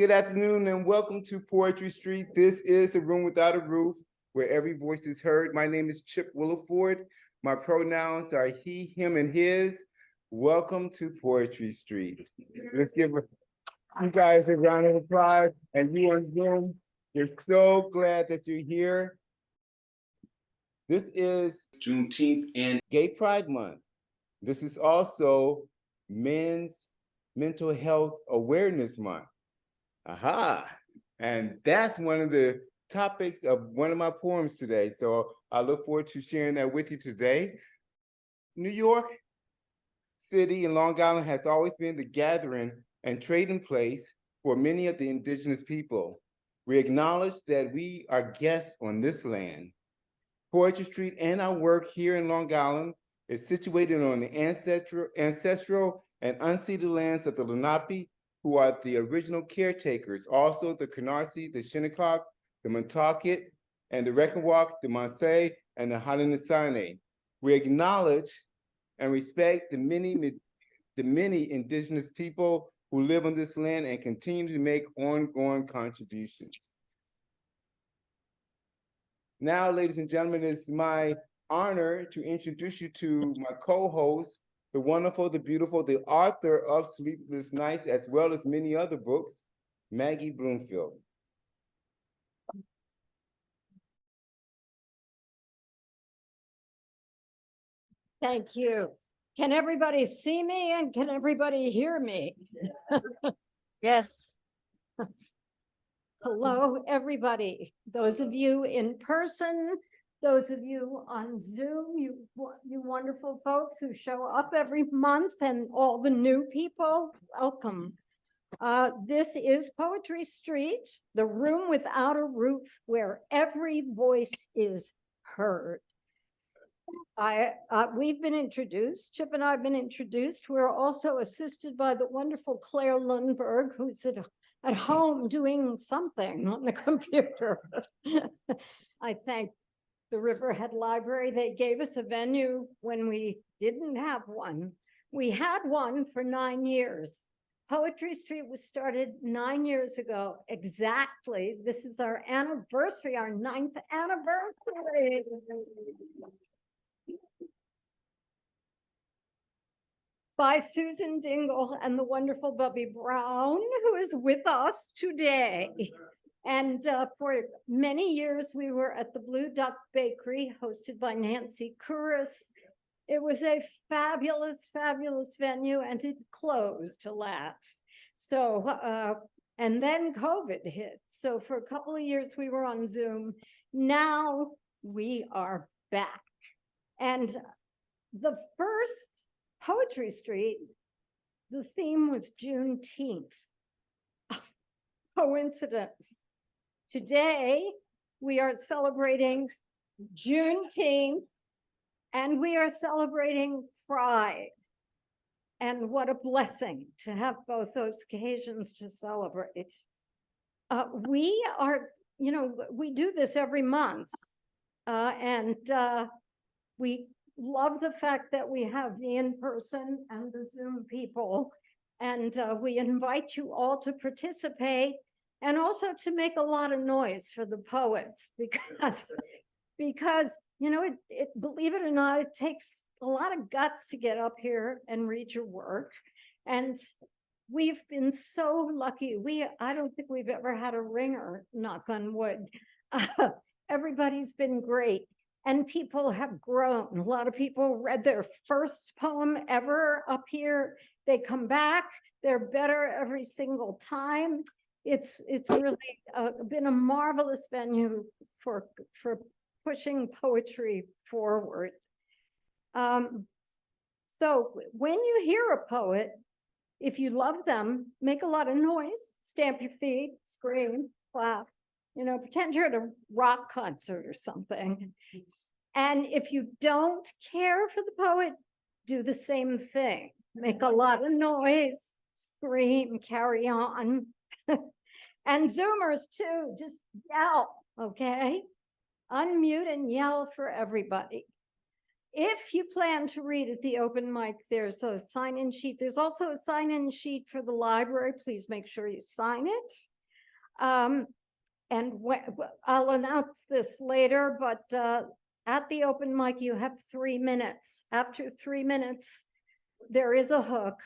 good afternoon, and welcome to Poetry Street. This is the room without a roof, where every voice is heard. My name is Chip Williford. My pronouns are he, him, and his. Welcome to Poetry Street. Let's give you guys a round of applause. And you on Zoom, we're so glad that you're here. This is Juneteenth and Gay Pride Month. This is also Men's Mental Health Awareness Month. Aha. And that's one of the topics of one of my poems today. So I look forward to sharing that with you today. New York City and Long Island has always been the gathering and trading place for many of the indigenous people. We acknowledge that we are guests on this land. Poetry Street and our work here in Long Island is situated on the ancestral and unceded lands of the Lenape, who are the original caretakers, also the Canarsie, the Shinnecock, the Montaukett, and the Reckonwalk, the Maasai, and the Haudenosaunee. We acknowledge and respect the many indigenous people who live on this land and continue to make ongoing contributions. Now, ladies and gentlemen, it's my honor to introduce you to my co-host, the wonderful, the beautiful, the author of Sleepless Nights, as well as many other books, Maggie Bloomfield. Thank you. Can everybody see me and can everybody hear me? Yes. Hello, everybody. Those of you in person, those of you on Zoom, you wonderful folks who show up every month, and all the new people, welcome. This is Poetry Street, the room without a roof where every voice is heard. We've been introduced, Chip and I have been introduced. We're also assisted by the wonderful Claire Lundberg, who's at home doing something on the computer. I thank the Riverhead Library. They gave us a venue when we didn't have one. We had one for 9 years. Poetry Street was started 9 years ago, exactly. This is our anniversary, our 9th anniversary. By Susan Dingle and the wonderful Bubby Brown, who is with us today. And for many years, we were at the Blue Duck Bakery, hosted by Nancy Kouris. It was a fabulous, fabulous venue, and it closed, alas. So, and then COVID hit. So for a couple of years, we were on Zoom. Now we are back. And the first Poetry Street, the theme was Juneteenth. Coincidence. Today, we are celebrating Juneteenth, and we are celebrating Pride. And what a blessing to have both those occasions to celebrate. We are, we do this every month, and we love the fact that we have the in-person and the Zoom people, and we invite you all to participate and also to make a lot of noise for the poets, because believe it or not, it takes a lot of guts to get up here and read your work. And we've been so lucky. I don't think we've ever had a ringer, knock on wood. Everybody's been great. And people have grown. A lot of people read their first poem ever up here. They come back. They're better every single time. It's really been a marvelous venue for pushing poetry forward. So when you hear a poet, if you love them, make a lot of noise, stamp your feet, scream, clap. Pretend you're at a rock concert or something. And if you don't care for the poet, do the same thing. Make a lot of noise, scream, carry on. And Zoomers too, just yell, okay? Unmute and yell for everybody. If you plan to read at the open mic, there's a sign-in sheet. There's also a sign-in sheet for the library. Please make sure you sign it. And I'll announce this later, but at the open mic, you have 3 minutes. After 3 minutes, there is a hook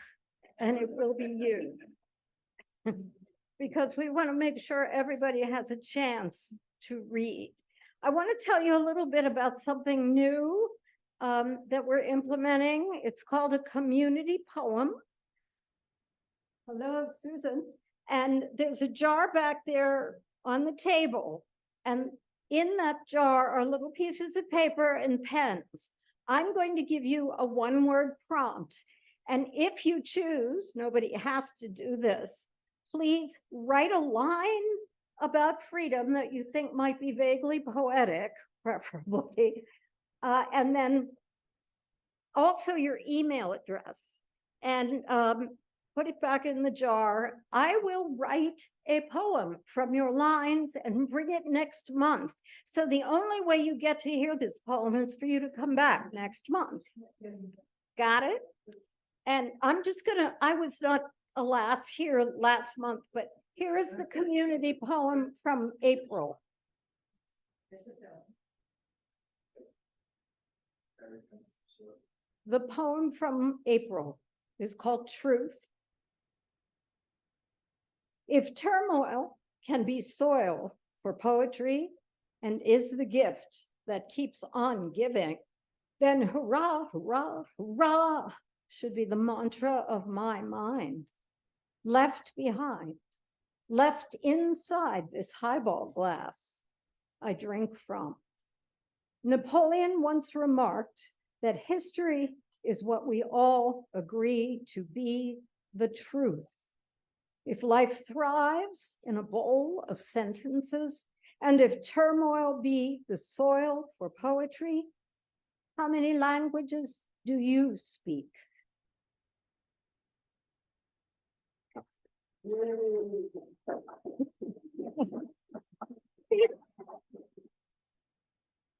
and it will be used. Because we want to make sure everybody has a chance to read. I want to tell you a little bit about something new that we're implementing. It's called a community poem. Hello, Susan. And there's a jar back there on the table. And in that jar are little pieces of paper and pens. I'm going to give you a one-word prompt. And if you choose, nobody has to do this, please write a line about freedom that you think might be vaguely poetic, preferably. And then also your email address. And put it back in the jar. I will write a poem from your lines and bring it next month. So the only way you get to hear this poem is for you to come back next month. Got it? And I'm just gonna, I was not here last month, but here is the community poem from April. The poem from April is called Truth. If turmoil can be soil for poetry and is the gift that keeps on giving, then hurrah, hurrah, hurrah should be the mantra of my mind. Left behind, left inside this highball glass I drink from. Napoleon once remarked that history is what we all agree to be the truth. If life thrives in a bowl of sentences, and if turmoil be the soil for poetry, how many languages do you speak?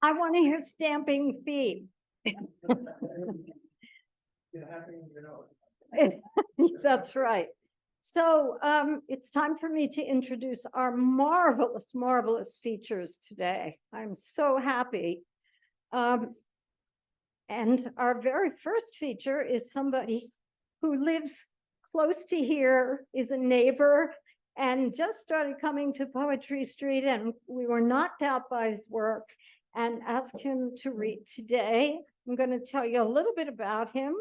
I want to hear stamping feet. That's right. So it's time for me to introduce our marvelous, marvelous features today. I'm so happy. And our very first feature is somebody who lives close to here, is a neighbor, and just started coming to Poetry Street, and we were knocked out by his work and asked him to read today. I'm going to tell you a little bit about him.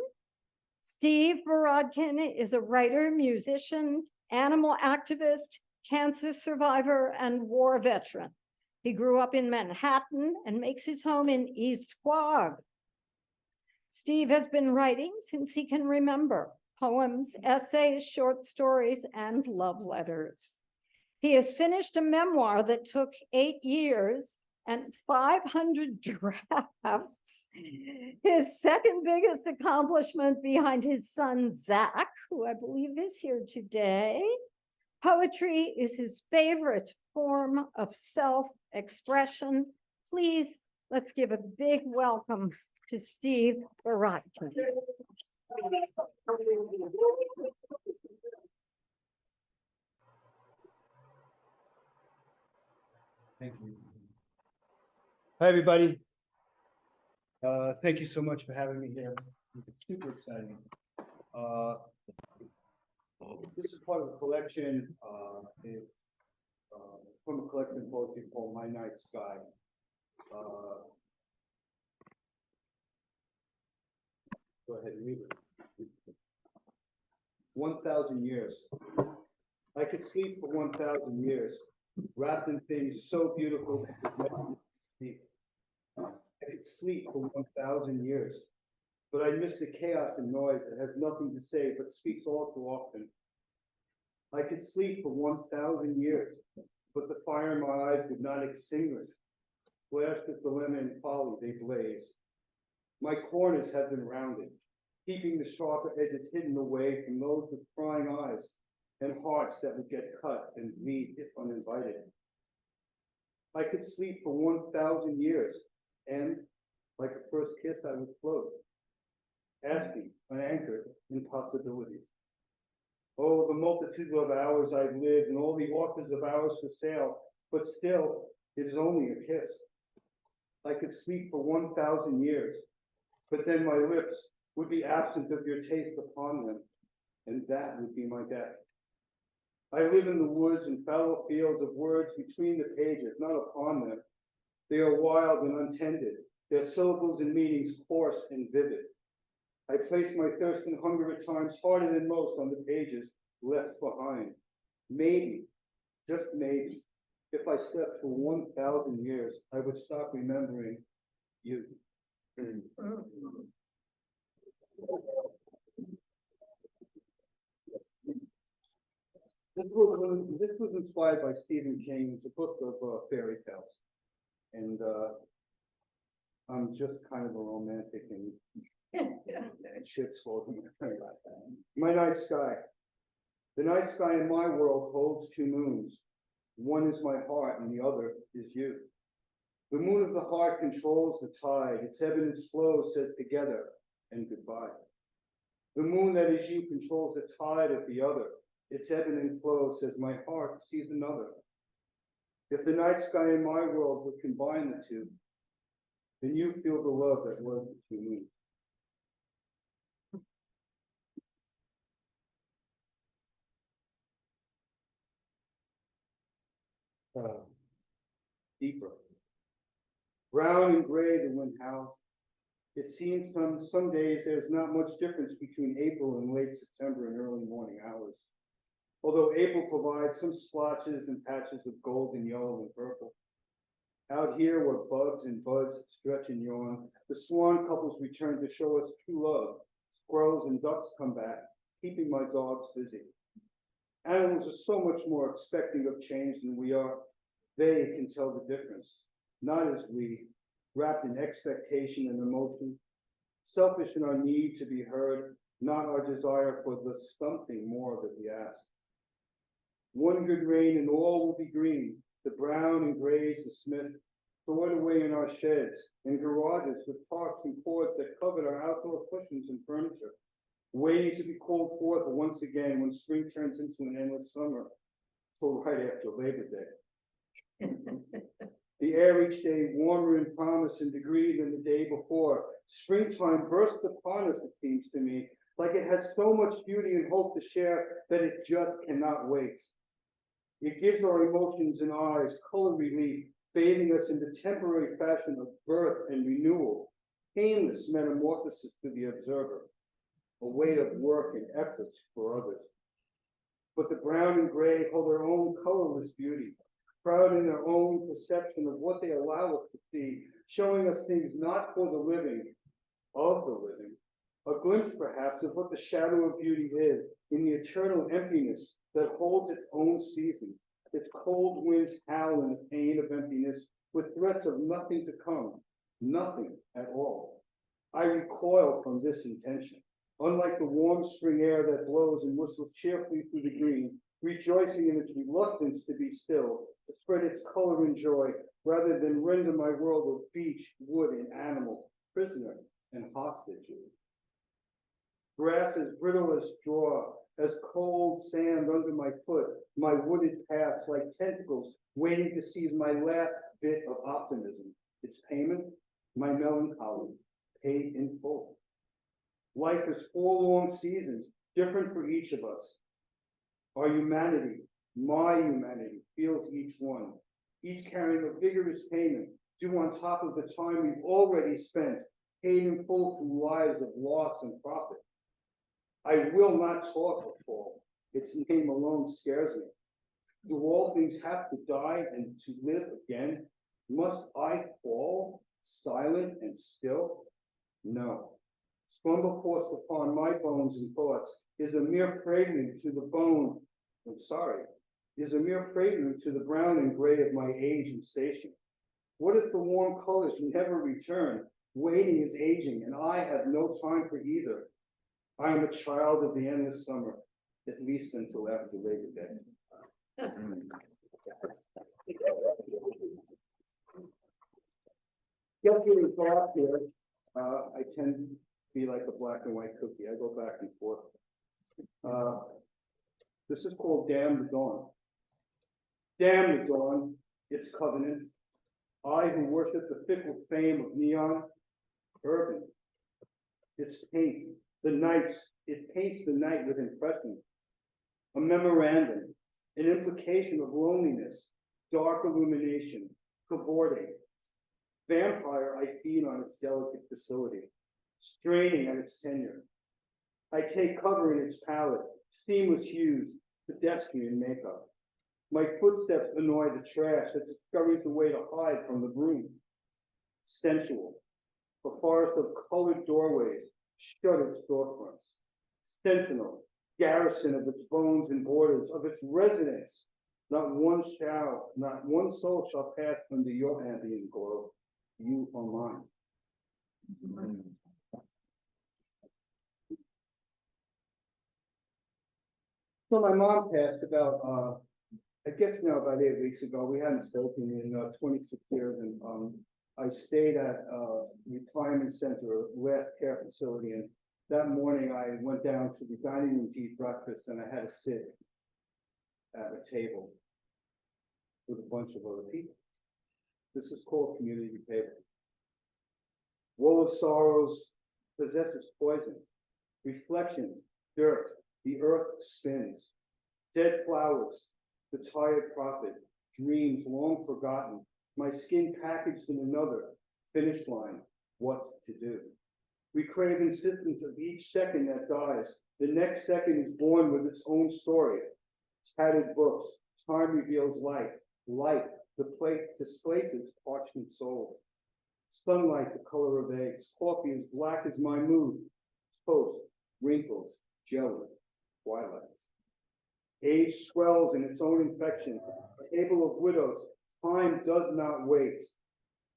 Steve Borodkin is a writer, musician, animal activist, cancer survivor, and war veteran. He grew up in Manhattan and makes his home in East Quogue. Steve has been writing since he can remember, poems, essays, short stories, and love letters. He has finished a memoir that took 8 years and 500 drafts. His second biggest accomplishment behind his son, Zach, who I believe is here today. Poetry is his favorite form of self-expression. Please, let's give a big welcome to Steve Borodkin. Thank you. Hi, everybody. Thank you so much for having me here. It's super exciting. This is part of a collection from a collection of poetry called My Night Sky. Go ahead and read it. 1,000 years. I could sleep for 1,000 years, wrapped in things so beautiful that could never be. I could sleep for 1,000 years, but I miss the chaos and noise that has nothing to say but speaks all too often. I could sleep for 1,000 years, but the fire in my eyes would not extinguish. Flashed with dilemma and folly, they blaze. My corners have been rounded, keeping the sharper edges hidden away from those with prying eyes and hearts that would get cut and bleed if uninvited. I could sleep for 1,000 years, and like a first kiss, I would float, asking, unanchored, impossibilities. Oh, the multitude of hours I've lived and all the offers of hours for sale, but still, it is only a kiss. I could sleep for 1,000 years, but then my lips would be absent of your taste upon them, and that would be my death. I live in the woods and fallow fields of words between the pages, not upon them. They are wild and untended, their syllables and meanings coarse and vivid. I place my thirst and hunger at times harder than most on the pages left behind. Maybe, just maybe, if I slept for 1,000 years, I would stop remembering you. This was inspired by Stephen King. It's a book of fairy tales. And I'm just kind of a romantic and shit slogan. My night sky. The night sky in my world holds two moons. One is my heart and the other is you. The moon of the heart controls the tide. Its ebb and its flow says together and goodbye. The moon that is you controls the tide of the other. Its ebb and flow says my heart sees another. If the night sky in my world would combine the two, then you feel the love that was the two moons. Deeper. Brown and gray the wind howls. It seems some days there's not much difference between April and late September and early morning hours. Although April provides some splotches and patches of gold and yellow and purple. Out here where bugs and buds stretch and yawn, the swan couples return to show us true love. Squirrels and ducks come back, keeping my dogs busy. Animals are so much more expecting of change than we are. They can tell the difference, not as we, wrapped in expectation and emotion, selfish in our need to be heard, not our desire for the something more that we ask. One good rain and all will be green, the brown and grays dismissed, stored away in our sheds and garages with tarps and cords that covered our outdoor cushions and furniture, waiting to be called forth once again when spring turns into an endless summer, till right after Labor Day. The air each day warmer in promise and degree than the day before. Springtime bursts upon us, it seems to me, like it has so much beauty and hope to share that it just cannot wait. It gives our emotions and eyes color relief, bathing us in the temporary fashion of birth and renewal, painless metamorphosis to the observer, a weight of work and effort for others. But the brown and gray hold their own colorless beauty, proud in their own perception of what they allow us to see, showing us things not for the living, of the living, a glimpse perhaps of what the shadow of beauty is in the eternal emptiness that holds its own season. Its cold winds howl in the pain of emptiness with threats of nothing to come, nothing at all. I recoil from this intention. Unlike the warm spring air that blows and whistles cheerfully through the green, rejoicing in its reluctance to be still, to spread its color and joy, rather than render my world of beach, wood, and animal, prisoner and hostage. Grass as brittle as straw, as cold sand under my foot, my wooded paths like tentacles, waiting to seize my last bit of optimism. Its payment, my melancholy, paid in full. Life is 4 long seasons, different for each of us. Our humanity, my humanity, feels each one, each carrying a vigorous payment, due on top of the time we've already spent, paid in full through lives of loss and profit. I will not talk of fall. Its name alone scares me. Do all things have to die and to live again? Must I fall, silent and still? No. Slumber forced upon my bones and thoughts is a mere prelude to the is a mere prelude to the brown and gray of my age and station. What if the warm colors never return? Waiting is aging, and I have no time for either. I am a child of the endless summer, at least until after Labor Day. Get to the thought here. I tend to be like a black and white cookie. I go back and forth. This is called Damn the Dawn. Damn the dawn, its covenants. I who worship the fickle fame of neon, urban. Its paint, it paints the night with impression. A memorandum, an implication of loneliness, dark illumination, cavorting. Vampire, I feed on its delicate facility, straining at its tenure. I take cover in its palette, seamless hues, pedestrian makeup. My footsteps annoy the trash that scurries away to hide from the broom. Sensual, a forest of colored doorways, shuttered storefronts. Sentinel, garrison of its bones and borders, of its residents. Not one soul shall pass under your ambient glow. You are mine. So my mom passed about, I guess now about 8 weeks ago. We hadn't spoken in 26 years, and I stayed at a retirement center, last care facility, and that morning I went down to the dining room to eat breakfast, and I had to sit at a table with a bunch of other people. This is called community table. Wool of sorrows possesses poison. Reflection, dirt, the earth spins. Dead flowers, the tired prophet, dreams long forgotten. My skin packaged in another finish line, what to do. We crave insistence of each second that dies. The next second is born with its own story. Tattered books, time reveals life. Light, the plate displaces parchment soul. Sunlight, the color of eggs. Coffee as black as my mood. Toast, wrinkles, jelly, twilight. Age swells in its own infection. A table of widows, time does not wait.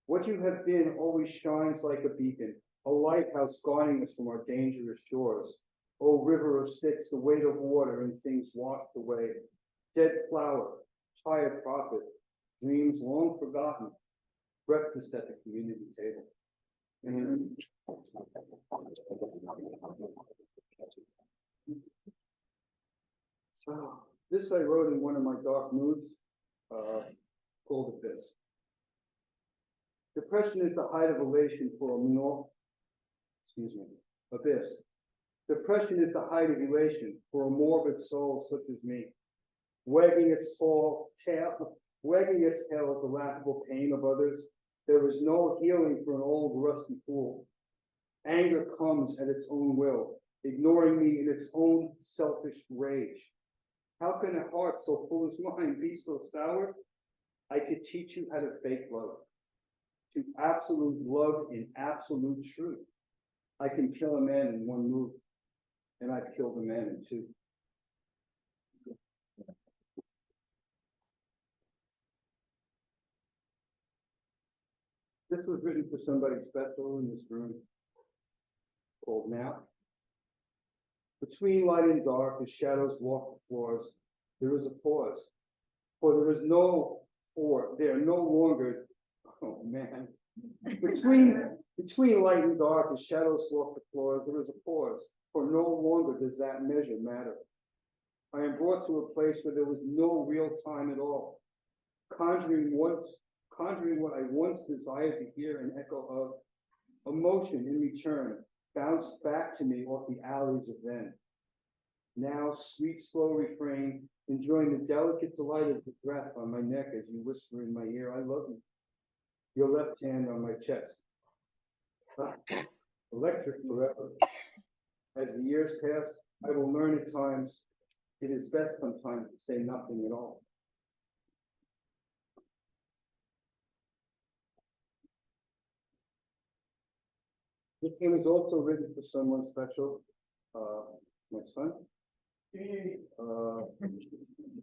What you have been always shines like a beacon, a lighthouse guarding us from our dangerous shores. O river of Styx, the weight of water and things washed away. Dead flower, tired prophet, dreams long forgotten. Breakfast at the community table. And this I wrote in one of my dark moods, called Abyss. Depression is the height of elation for Abyss. Depression is the height of elation for a morbid soul such as me, wagging its tail at the laughable pain of others. There is no healing for an old rusty fool. Anger comes at its own will, ignoring me in its own selfish rage. How can a heart so full as mine be so sour? I could teach you how to fake love, to absolute love in absolute truth. I can kill a man in one move, and I've killed a man in two. This was written for somebody special in this room, called Now. Between light and dark, as shadows walk the floors, there is a pause. For there no longer, oh man. Between light and dark, as shadows walk the floors, there is a pause. For no longer does that measure matter. I am brought to a place where there was no real time at all, conjuring what I once desired to hear an echo of. Emotion in return bounced back to me off the alleys of then. Now, sweet, slow refrain, enjoying the delicate delight of the breath on my neck as you whisper in my ear, I love you. Your left hand on my chest. Electric forever. As the years pass, I will learn at times it is best sometimes to say nothing at all. This game is also written for someone special, my son.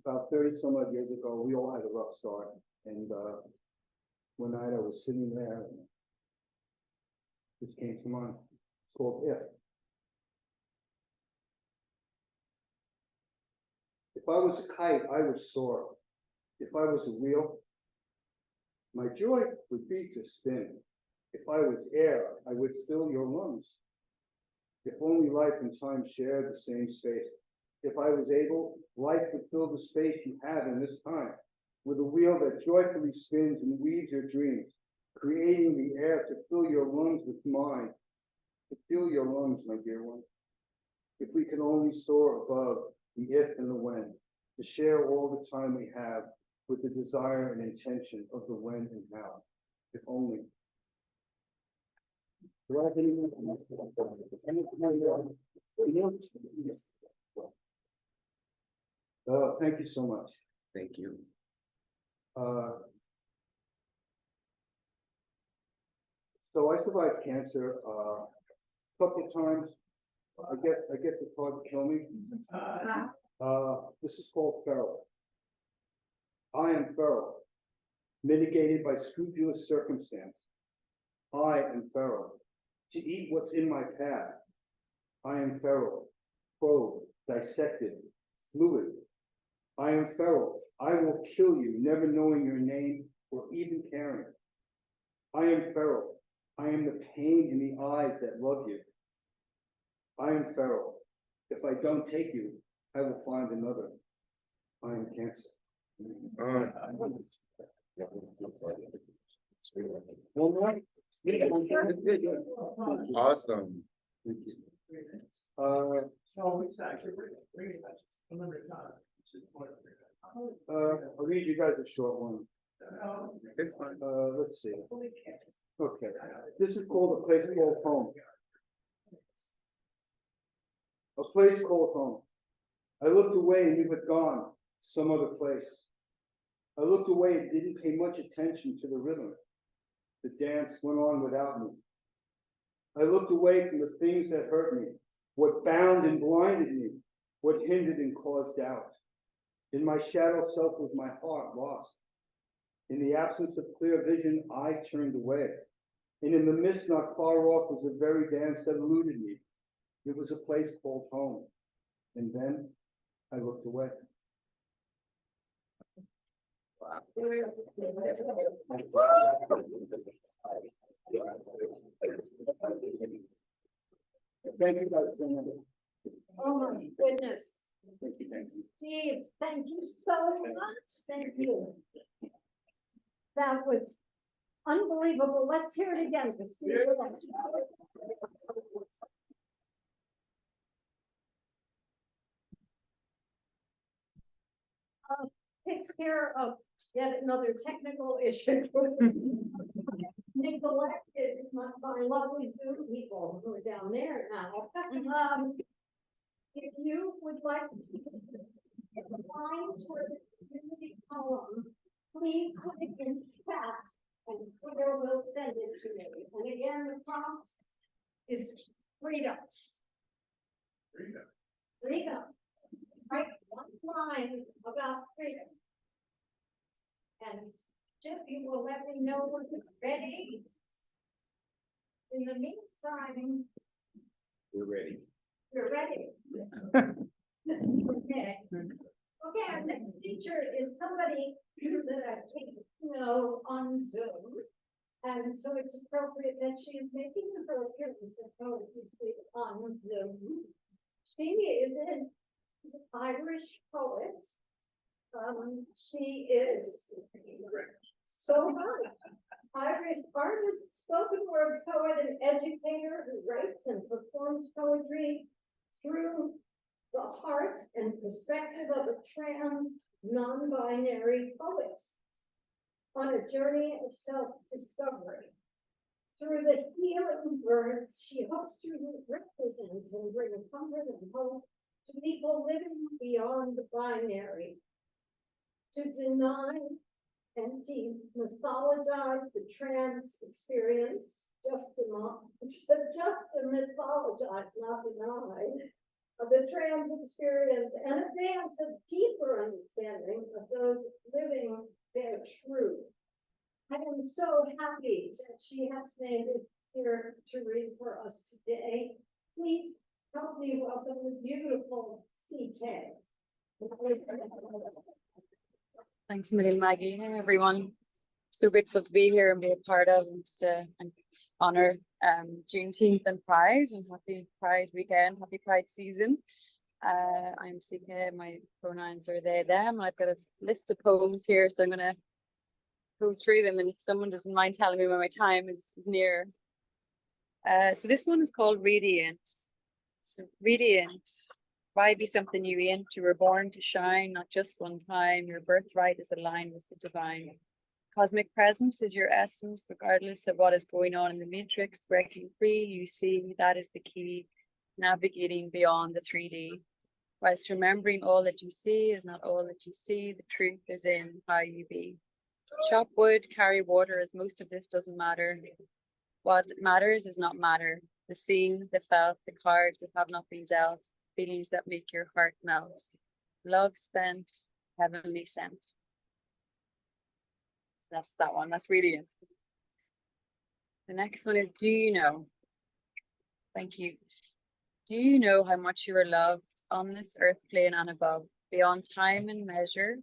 About 30 some odd years ago, we all had a rough start. And one night I was sitting there and this came to mind. It's called If. If I was a kite, I would soar. If I was a wheel, my joy would be to spin. If I was air, I would fill your lungs. If only life and time shared the same space. If I was able, life would fill the space you have in this time, with a wheel that joyfully spins and weaves your dreams, creating the air to fill your lungs with mine, to fill your lungs, my dear one. If we could only soar above the if and the when, to share all the time we have with the desire and intention of the when and how, if only. Do I have anything? Thank you so much. Thank you. So I survived cancer a couple of times. I guess it's hard to kill me. This is called feral. I am feral, mitigated by scrupulous circumstance. I am feral, to eat what's in my path. I am feral, probed, dissected, fluid. I am feral. I will kill you, never knowing your name or even caring. I am feral. I am the pain in the eyes that love you. I am feral. If I don't take you, I will find another. I am cancer. One more? Awesome. I'll read you guys a short one. It's fine. Let's see. Okay, this is called A Place Called Home. A place called home. I looked away and you had gone some other place. I looked away and didn't pay much attention to the rhythm. The dance went on without me. I looked away from the things that hurt me, what bound and blinded me, what hindered and caused doubt. In my shadow self was my heart lost. In the absence of clear vision, I turned away. And in the mist not far off was the very dance that eluded me. It was a place called home. And then I looked away. Thank you guys for that. Oh my goodness. Thank you, thank you. Steve, thank you so much. Thank you. That was unbelievable. Let's hear it again for Steve. Takes care of yet another technical issue. Neglected my lovely Zoom people who are down there now. If you would like to find toward the community column, please put it in chat and Twitter will send it to me. And again, the prompt is freedom. Freedom. Freedom. Write one line about freedom. And Chip, you will let me know when it's ready. In the meantime, We're ready. you're ready. Okay. Okay, our next speaker is somebody that I came to know on Zoom. And so it's appropriate that she is making her appearance at Poetry Street on Zoom. She is an Irish poet. She is so much. Irish artist, spoken word poet, and educator who writes and performs poetry through the heart and perspective of a trans, non-binary poet on a journey of self-discovery. Through the healing words, she hopes to represent and bring comfort and hope to people living beyond the binary, to deny and demythologize the trans experience, just to mythologize, not deny, of the trans experience and advance a deeper understanding of those living their truth. I am so happy that she has made it here to read for us today. Please help me welcome the beautiful CK. Thanks a million, Maggie. Hey, everyone. So grateful to be here and be a part of and to honor Juneteenth and Pride, and happy Pride weekend, happy Pride season. I'm CK, my pronouns are they, them. I've got a list of poems here, so I'm gonna go through them, and if someone doesn't mind telling me when my time is near. So this one is called Radiant. So radiant, why be something you ain't? You were born to shine, not just one time. Your birthright is aligned with the divine. Cosmic presence is your essence, regardless of what is going on in the matrix. Breaking free, you see, that is the key. Navigating beyond the 3D. Whilst remembering all that you see is not all that you see, the truth is in how you be. Chop wood, carry water, as most of this doesn't matter. What matters is not matter. The seen, the felt, the cards that have not been dealt, feelings that make your heart melt. Love spent, heavenly sent. That's that one. That's really it. The next one is, do you know? Thank you. Do you know how much you are loved on this earth plane and above, beyond time and measure?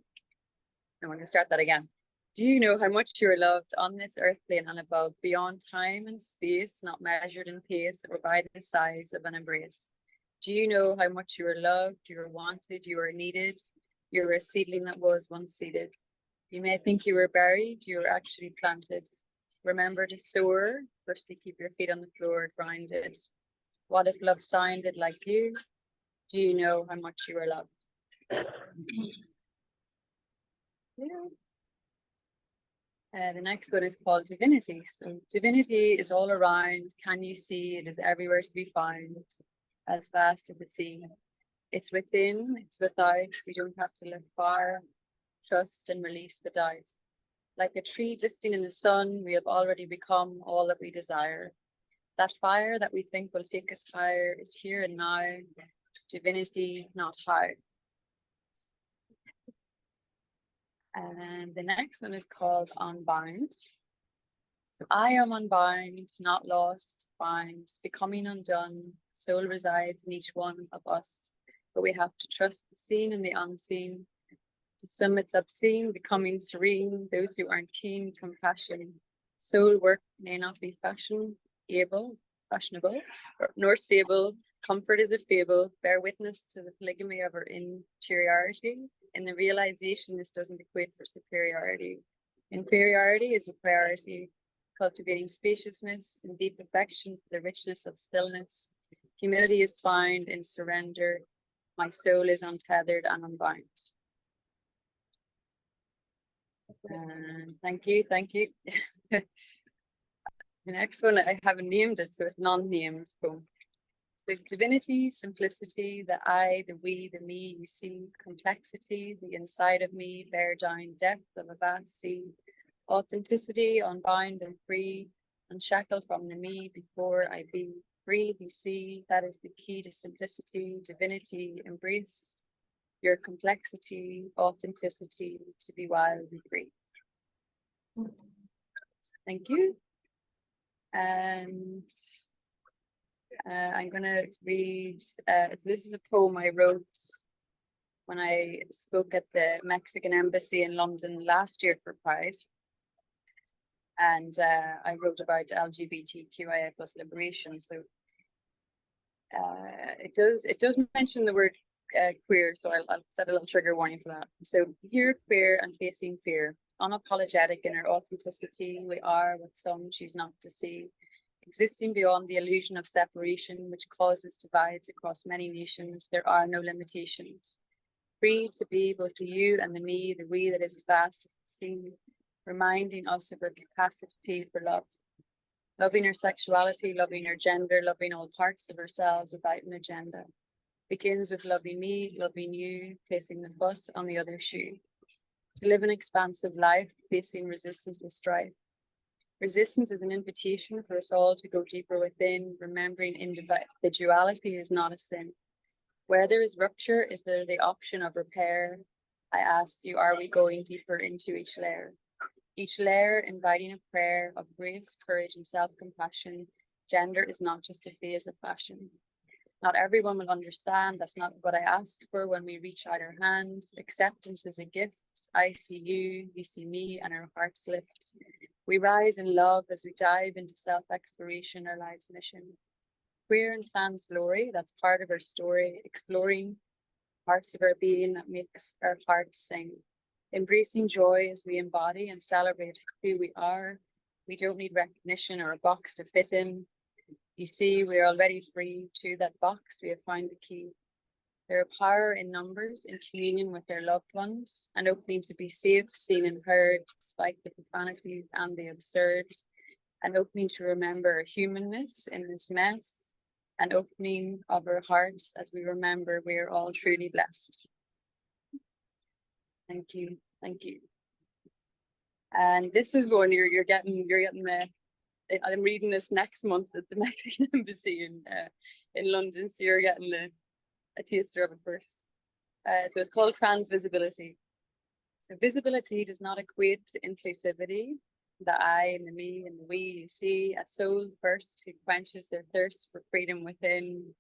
I'm going to start that again. Do you know how much you are loved on this earth plane and above, beyond time and space, not measured in pace or by the size of an embrace? Do you know how much you are loved, you are wanted, you are needed? You are a seedling that was once seeded. You may think you were buried, you were actually planted. Remember to soar, firstly keep your feet on the floor, grounded. What if love sounded like you? Do you know how much you are loved? Yeah. The next one is called divinity. So divinity is all around. Can you see? It is everywhere to be found, as vast as the sea. It's within, it's without. We don't have to look far. Trust and release the doubt. Like a tree glistening in the sun, we have already become all that we desire. That fire that we think will take us higher is here and now. Divinity, not how. And the next one is called Unbound. I am unbound, not lost, found, becoming undone. Soul resides in each one of us, but we have to trust the seen and the unseen. To some it's obscene, becoming serene. Those who aren't keen, compassion. Soul work may not be fashionable, nor stable. Comfort is a fable. Bear witness to the polygamy of our interiority. In the realization, this doesn't equate for superiority. Inferiority is a priority. Cultivating spaciousness and deep affection for the richness of stillness. Humility is found in surrender. My soul is untethered and unbound. Thank you, thank you. The next one, I haven't named it, so it's non-named poem. The divinity, simplicity, the I, the we, the me, you see, complexity, the inside of me, bear down depth of a vast sea, authenticity, unbound and free, unshackled from the me before I be. Breathe, you see, that is the key to simplicity, divinity, embraced, your complexity, authenticity, to be wild and free. Thank you. And I'm going to read, this is a poem I wrote when I spoke at the Mexican Embassy in London last year for Pride. And I wrote about LGBTQIA plus liberation. So it does mention the word queer, so I'll set a little trigger warning for that. So here, queer and facing fear, unapologetic in our authenticity, we are what some choose not to see. Existing beyond the illusion of separation, which causes divides across many nations, there are no limitations. Free to be both the you and the me, the we that is as vast as the sea, reminding us of our capacity for love. Loving our sexuality, loving our gender, loving all parts of ourselves without an agenda. Begins with loving me, loving you, placing the foot on the other shoe. To live an expansive life, facing resistance with strife. Resistance is an invitation for us all to go deeper within, remembering individuality is not a sin. Where there is rupture, is there the option of repair? I ask you, are we going deeper into each layer? Each layer inviting a prayer of grace, courage, and self-compassion. Gender is not just a phase of fashion. Not everyone will understand. That's not what I asked for when we reach out our hand. Acceptance is a gift. I see you see me, and our hearts lift. We rise in love as we dive into self-exploration, our life's mission. queer and trans glory, that's part of our story, exploring parts of our being that makes our hearts sing. Embracing joy as we embody and celebrate who we are. We don't need recognition or a box to fit in. You see, we're already free to that box. We have found the key. There are power in numbers, in communion with their loved ones, and opening to be safe, seen and heard, despite the profanity and the absurd, and opening to remember our humanness in this mess, and opening of our hearts as we remember we are all truly blessed. Thank you, thank you. And this is one you're getting the. I'm reading this next month at the Mexican Embassy in London, so you're getting a taster of it first. So it's called trans visibility. So visibility does not equate to inclusivity. The I and the me and the we, you see, a soul first who quenches their thirst for freedom within.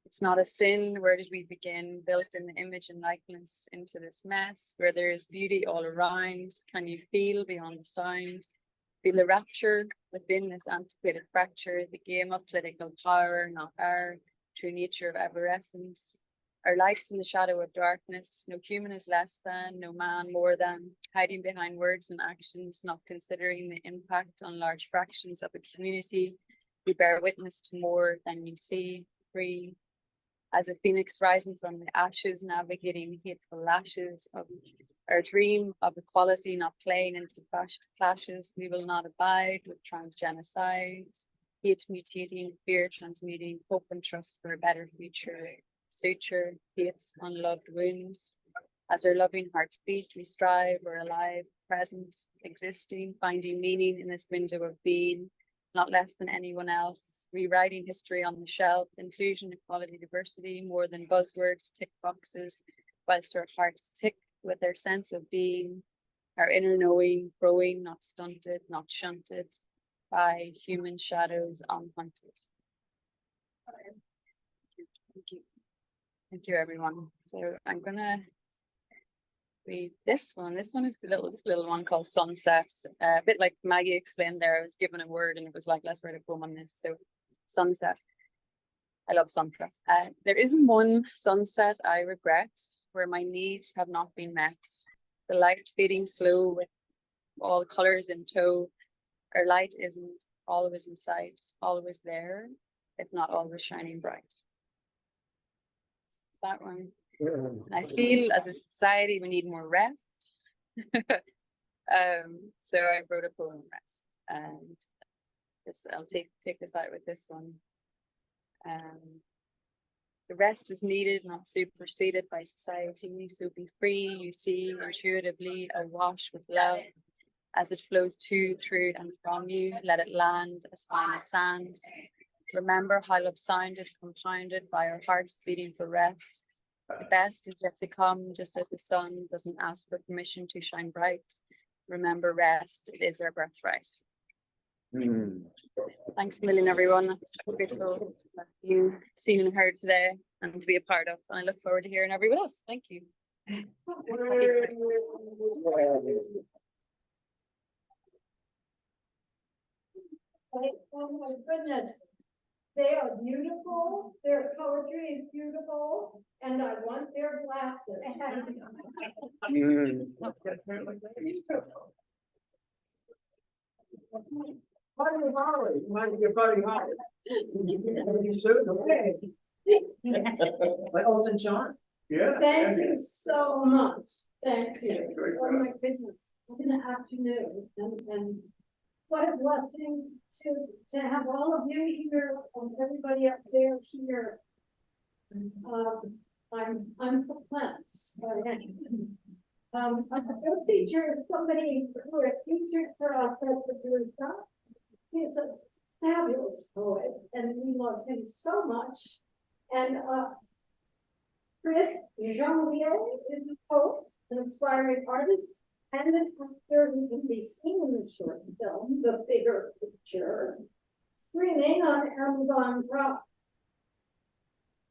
It's not a sin. Where did we begin? Built in the image and likeness into this mess where there is beauty all around. Can you feel beyond the sound? Feel the rapture within this antiquated fracture, the game of political power, not our true nature of evanescence. Our lives in the shadow of darkness, no human is less than, no man more than, hiding behind words and actions, not considering the impact on large fractions of a community. We bear witness to more than you see, free. As a phoenix rising from the ashes, navigating hateful lashes of our dream of equality, not playing into fascist clashes. We will not abide with transgenocide, hate mutating, fear transmuting, hope and trust for a better future. Suture, hates, unloved wounds. As our loving hearts beat, we strive, we're alive, present, existing, finding meaning in this window of being, not less than anyone else, rewriting history on the shelf, inclusion, equality, diversity, more than buzzwords, tick boxes, whilst our hearts tick with their sense of being, our inner knowing, growing, not stunted, not shunted by human shadows unhunted. Thank you. Thank you, everyone. So I'm gonna read this one. This one is this little one called Sunset. A bit like Maggie explained there, I was given a word and it was like, let's write a poem on this. So sunset. I love sunsets. There isn't one sunset I regret where my needs have not been met. The light fading slow with all colors in tow. Our light isn't always in sight, always there, if not always shining bright. It's that one. And I feel as a society we need more rest. So I wrote a poem, Rest, and this I'll take this out with this one. The rest is needed, not superseded by society. So be free, you see, intuitively awash with love as it flows to, through, and from you. Let it land as fine as sand. Remember how love sounded, compounded by our hearts beating for rest. The best is yet to come, just as the sun doesn't ask for permission to shine bright. Remember, rest, it is our birthright. Thanks a million, everyone. That's grateful that you seen and heard today and to be a part of. And I look forward to hearing everyone else. Thank you. Oh my goodness. They are beautiful. Their poetry is beautiful. And I want their glasses. Buddy Holly, might be Buddy Holly. Like Elton John. Yeah. Thank you so much. Thank you. Oh my goodness. What an afternoon. And what a blessing to have all of you here and everybody up there here. I'm for plants. I featured somebody who has featured for us at the rooftop. He's a fabulous poet, and we love him so much. And Kris Janvier is a poet, an inspiring artist, and an actor who can be seen in the short film, The Bigger Picture, streaming on Amazon Prime.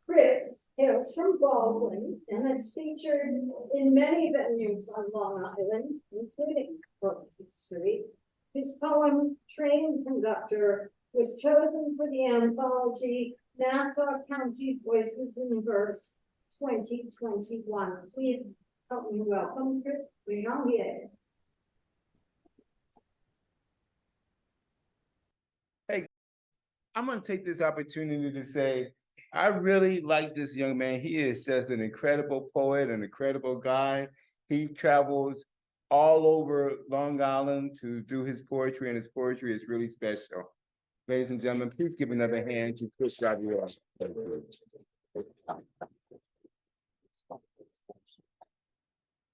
Kris hails from Baldwin and is featured in many venues on Long Island, including Bloomfield Street. His poem, Train Conductor, was chosen for the anthology Nassau County Voices in Verse 2021. Please help me welcome Kris Janvier. I'm going to take this opportunity to say, I really like this young man. He is just an incredible poet, an incredible guy. He travels all over Long Island to do his poetry, and his poetry is really special. Ladies and gentlemen, please give another hand to Kris Janvier.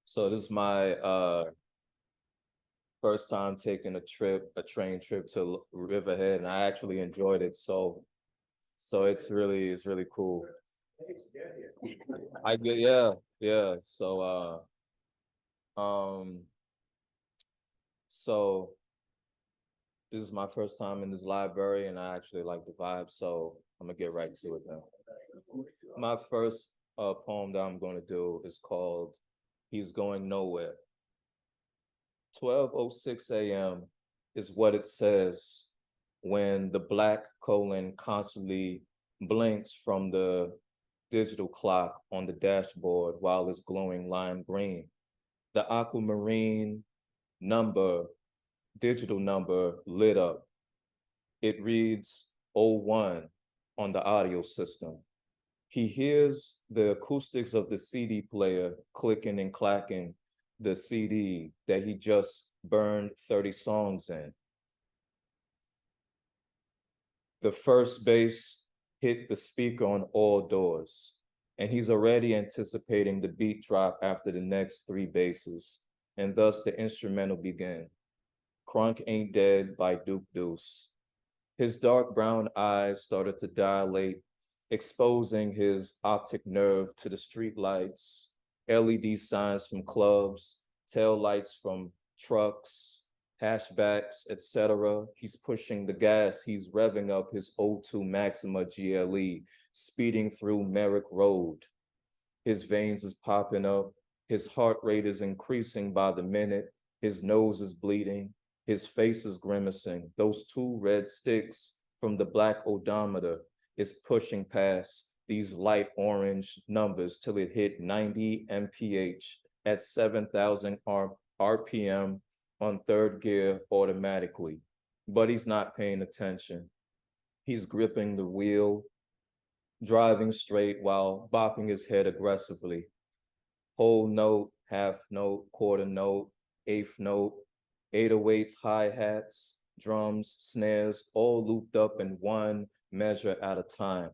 So this is my first time taking a train trip to Riverhead, and I actually enjoyed it. So it's really cool. I get yeah. So this is my first time in this library, and I actually like the vibe. So I'm gonna get right to it now. My first poem that I'm gonna do is called "He's Going Nowhere." 12:06 a.m. is what it says when the black colon constantly blinks from the digital clock on the dashboard while it's glowing lime green. The aquamarine digital number lit up. It reads 01 on the audio system. He hears the acoustics of the CD player clicking and clacking the CD that he just burned 30 songs in. The first bass hit the speaker on all doors, and he's already anticipating the beat drop after the next 3 basses, and thus the instrumental began. Crunk Ain't Dead by Duke Deuce. His dark brown eyes started to dilate, exposing his optic nerve to the street lights, LED signs from clubs, tail lights from trucks, hatchbacks, etc. He's pushing the gas. He's revving up his O2 Maxima GLE, speeding through Merrick Road. His veins is popping up. His heart rate is increasing by the minute. His nose is bleeding. His face is grimacing. Those 2 red sticks from the black odometer is pushing past these light orange numbers till it hit 90 mph at 7,000 RPM on 3rd gear automatically. But he's not paying attention. He's gripping the wheel, driving straight while bopping his head aggressively. Whole note, half note, quarter note, 8th note, 808s, hi-hats, drums, snares, all looped up in one measure at a time.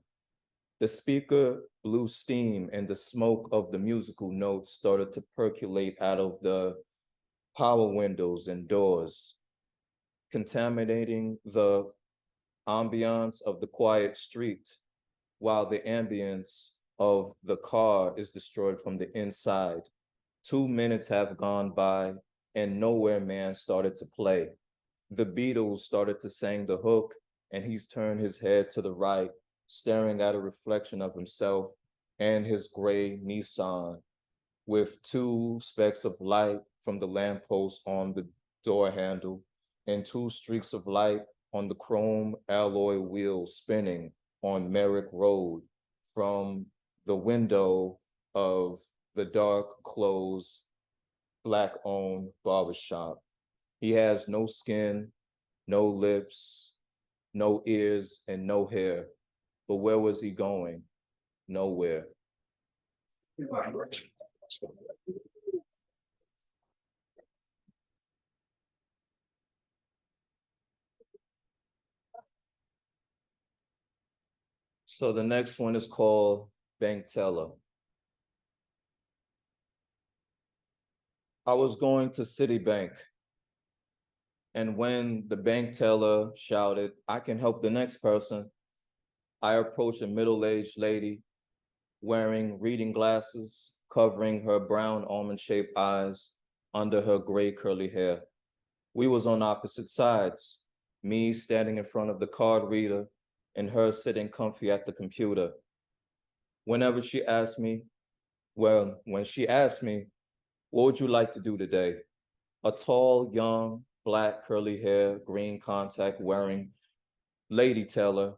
The speaker blew steam, and the smoke of the musical notes started to percolate out of the power windows and doors, contaminating the ambiance of the quiet street, while the ambience of the car is destroyed from the inside. 2 minutes have gone by, and Nowhere Man started to play. The Beatles started to sing the hook, and he's turned his head to the right, staring at a reflection of himself and his gray Nissan, with 2 specks of light from the lamppost on the door handle and 2 streaks of light on the chrome alloy wheels spinning on Merrick Road from the window of the dark, closed, Black-owned barbershop. He has no skin, no lips, no ears, and no hair. But where was he going? Nowhere. So the next one is called Bank Teller. I was going to Citibank, and when the bank teller shouted, "I can help the next person," I approached a middle-aged lady wearing reading glasses, covering her brown almond-shaped eyes under her gray curly hair. We was on opposite sides, me standing in front of the card reader and her sitting comfy at the computer. When she asked me, "What would you like to do today?" A tall, young, black curly hair, green contact wearing lady teller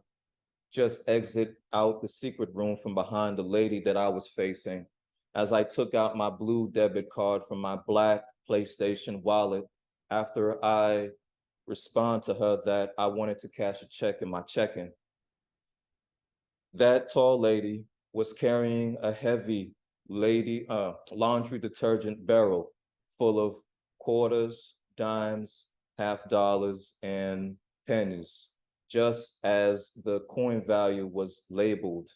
just exit out the secret room from behind the lady that I was facing. As I took out my blue debit card from my black PlayStation wallet after I respond to her that I wanted to cash a check in my check-in. That tall lady was carrying a heavy laundry detergent barrel full of quarters, dimes, half dollars, and pennies, just as the coin value was labeled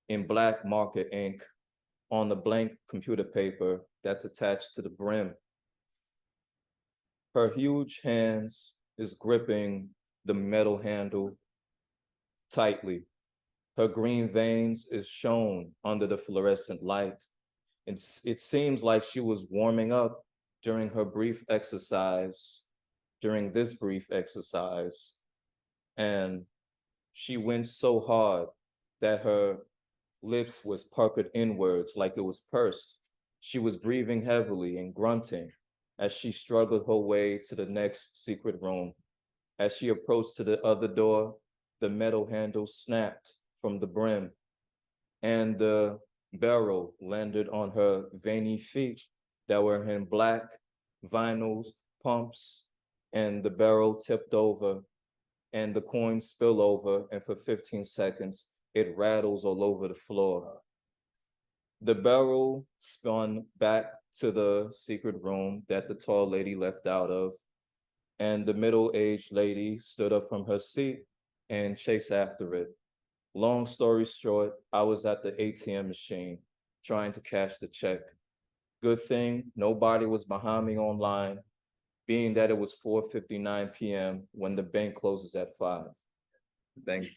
in black marker ink on the blank computer paper that's attached to the brim. Her huge hands is gripping the metal handle tightly. Her green veins is shown under the fluorescent light. It seems like she was warming up during this brief exercise, and she went so hard that her lips was puckered inwards like it was pursed. She was breathing heavily and grunting as she struggled her way to the next secret room. As she approached to the other door, the metal handle snapped from the brim and the barrel landed on her veiny feet that were in black vinyl pumps, and the barrel tipped over and the coins spill over, and for 15 seconds, it rattles all over the floor. The barrel spun back to the secret room that the tall lady left out of, and the middle-aged lady stood up from her seat and chased after it. Long story short, I was at the ATM machine trying to cash the check. Good thing nobody was behind me online, being that it was 4:59 p.m. when the bank closes at 5. Thank you.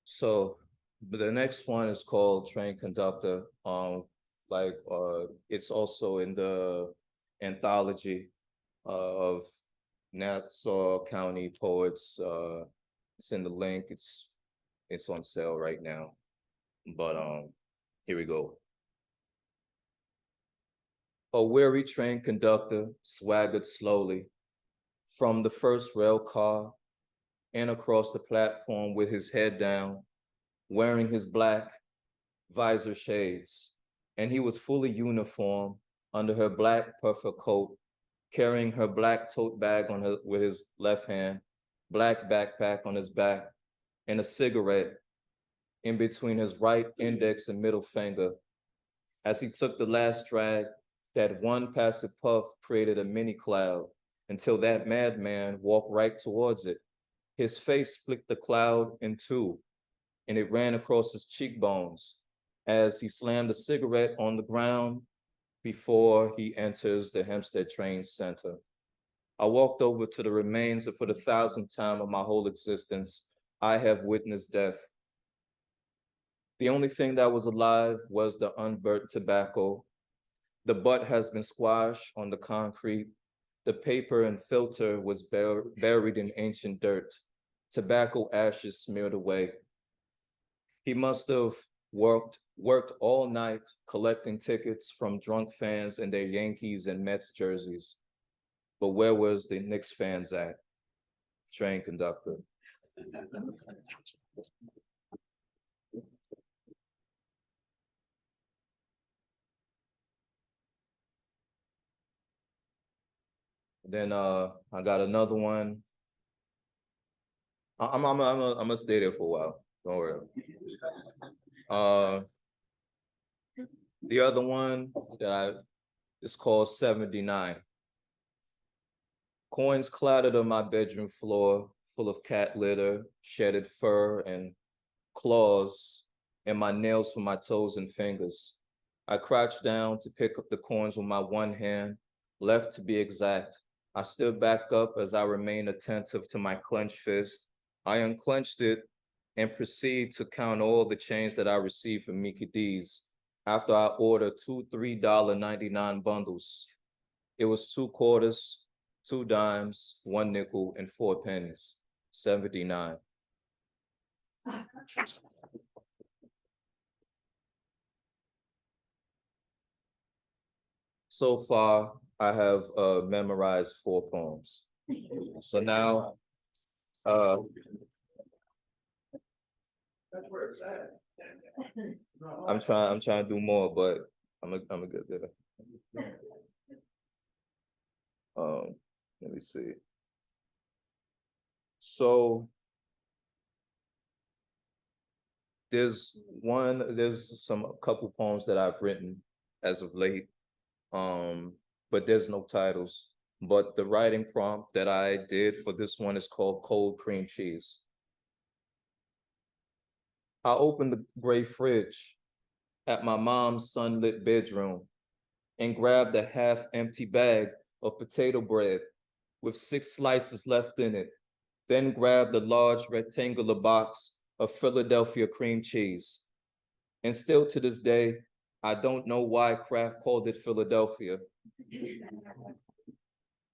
So the next one is called Train Conductor. It's also in the anthology of Nassau County poets. It's in the link. It's on sale right now. But here we go. A weary train conductor swaggered slowly from the first rail car and across the platform with his head down, wearing his black visor shades, and he was fully uniformed under her black puffer coat, carrying her black tote bag with his left hand, black backpack on his back, and a cigarette in between his right index and middle finger. As he took the last drag, that one passive puff created a mini cloud until that madman walked right towards it. His face split the cloud in two, and it ran across his cheekbones as he slammed the cigarette on the ground before he enters the Hempstead Train Center. I walked over to the remains, and for the 1,000th time of my whole existence, I have witnessed death. The only thing that was alive was the unburnt tobacco. The butt has been squashed on the concrete. The paper and filter was buried in ancient dirt. Tobacco ashes smeared away. He must have worked all night collecting tickets from drunk fans in their Yankees and Mets jerseys. But where was the Knicks fans at? Train conductor. Then I got another one. I'm gonna stay there for a while. Don't worry. The other one is called 79. Coins clattered on my bedroom floor, full of cat litter, shedded fur, and claws, and my nails for my toes and fingers. I crouched down to pick up the coins with my one hand, left to be exact. I stood back up as I remained attentive to my clenched fist. I unclenched it and proceeded to count all the change that I received from Mickey D's after I ordered 2 $3.99 bundles. It was 2 quarters, 2 dimes, 1 nickel, and 4 pennies. 79. so far, I have memorized 4 poems. So now, That's where it's at. I'm trying to do more, but I'm a good there. Let me see. So there's a couple poems that I've written as of late, but there's no titles. But the writing prompt that I did for this one is called Cold Cream Cheese. I opened the gray fridge at my mom's sunlit bedroom and grabbed a half-empty bag of potato bread with 6 slices left in it, then grabbed a large rectangular box of Philadelphia cream cheese. And still to this day, I don't know why Kraft called it Philadelphia.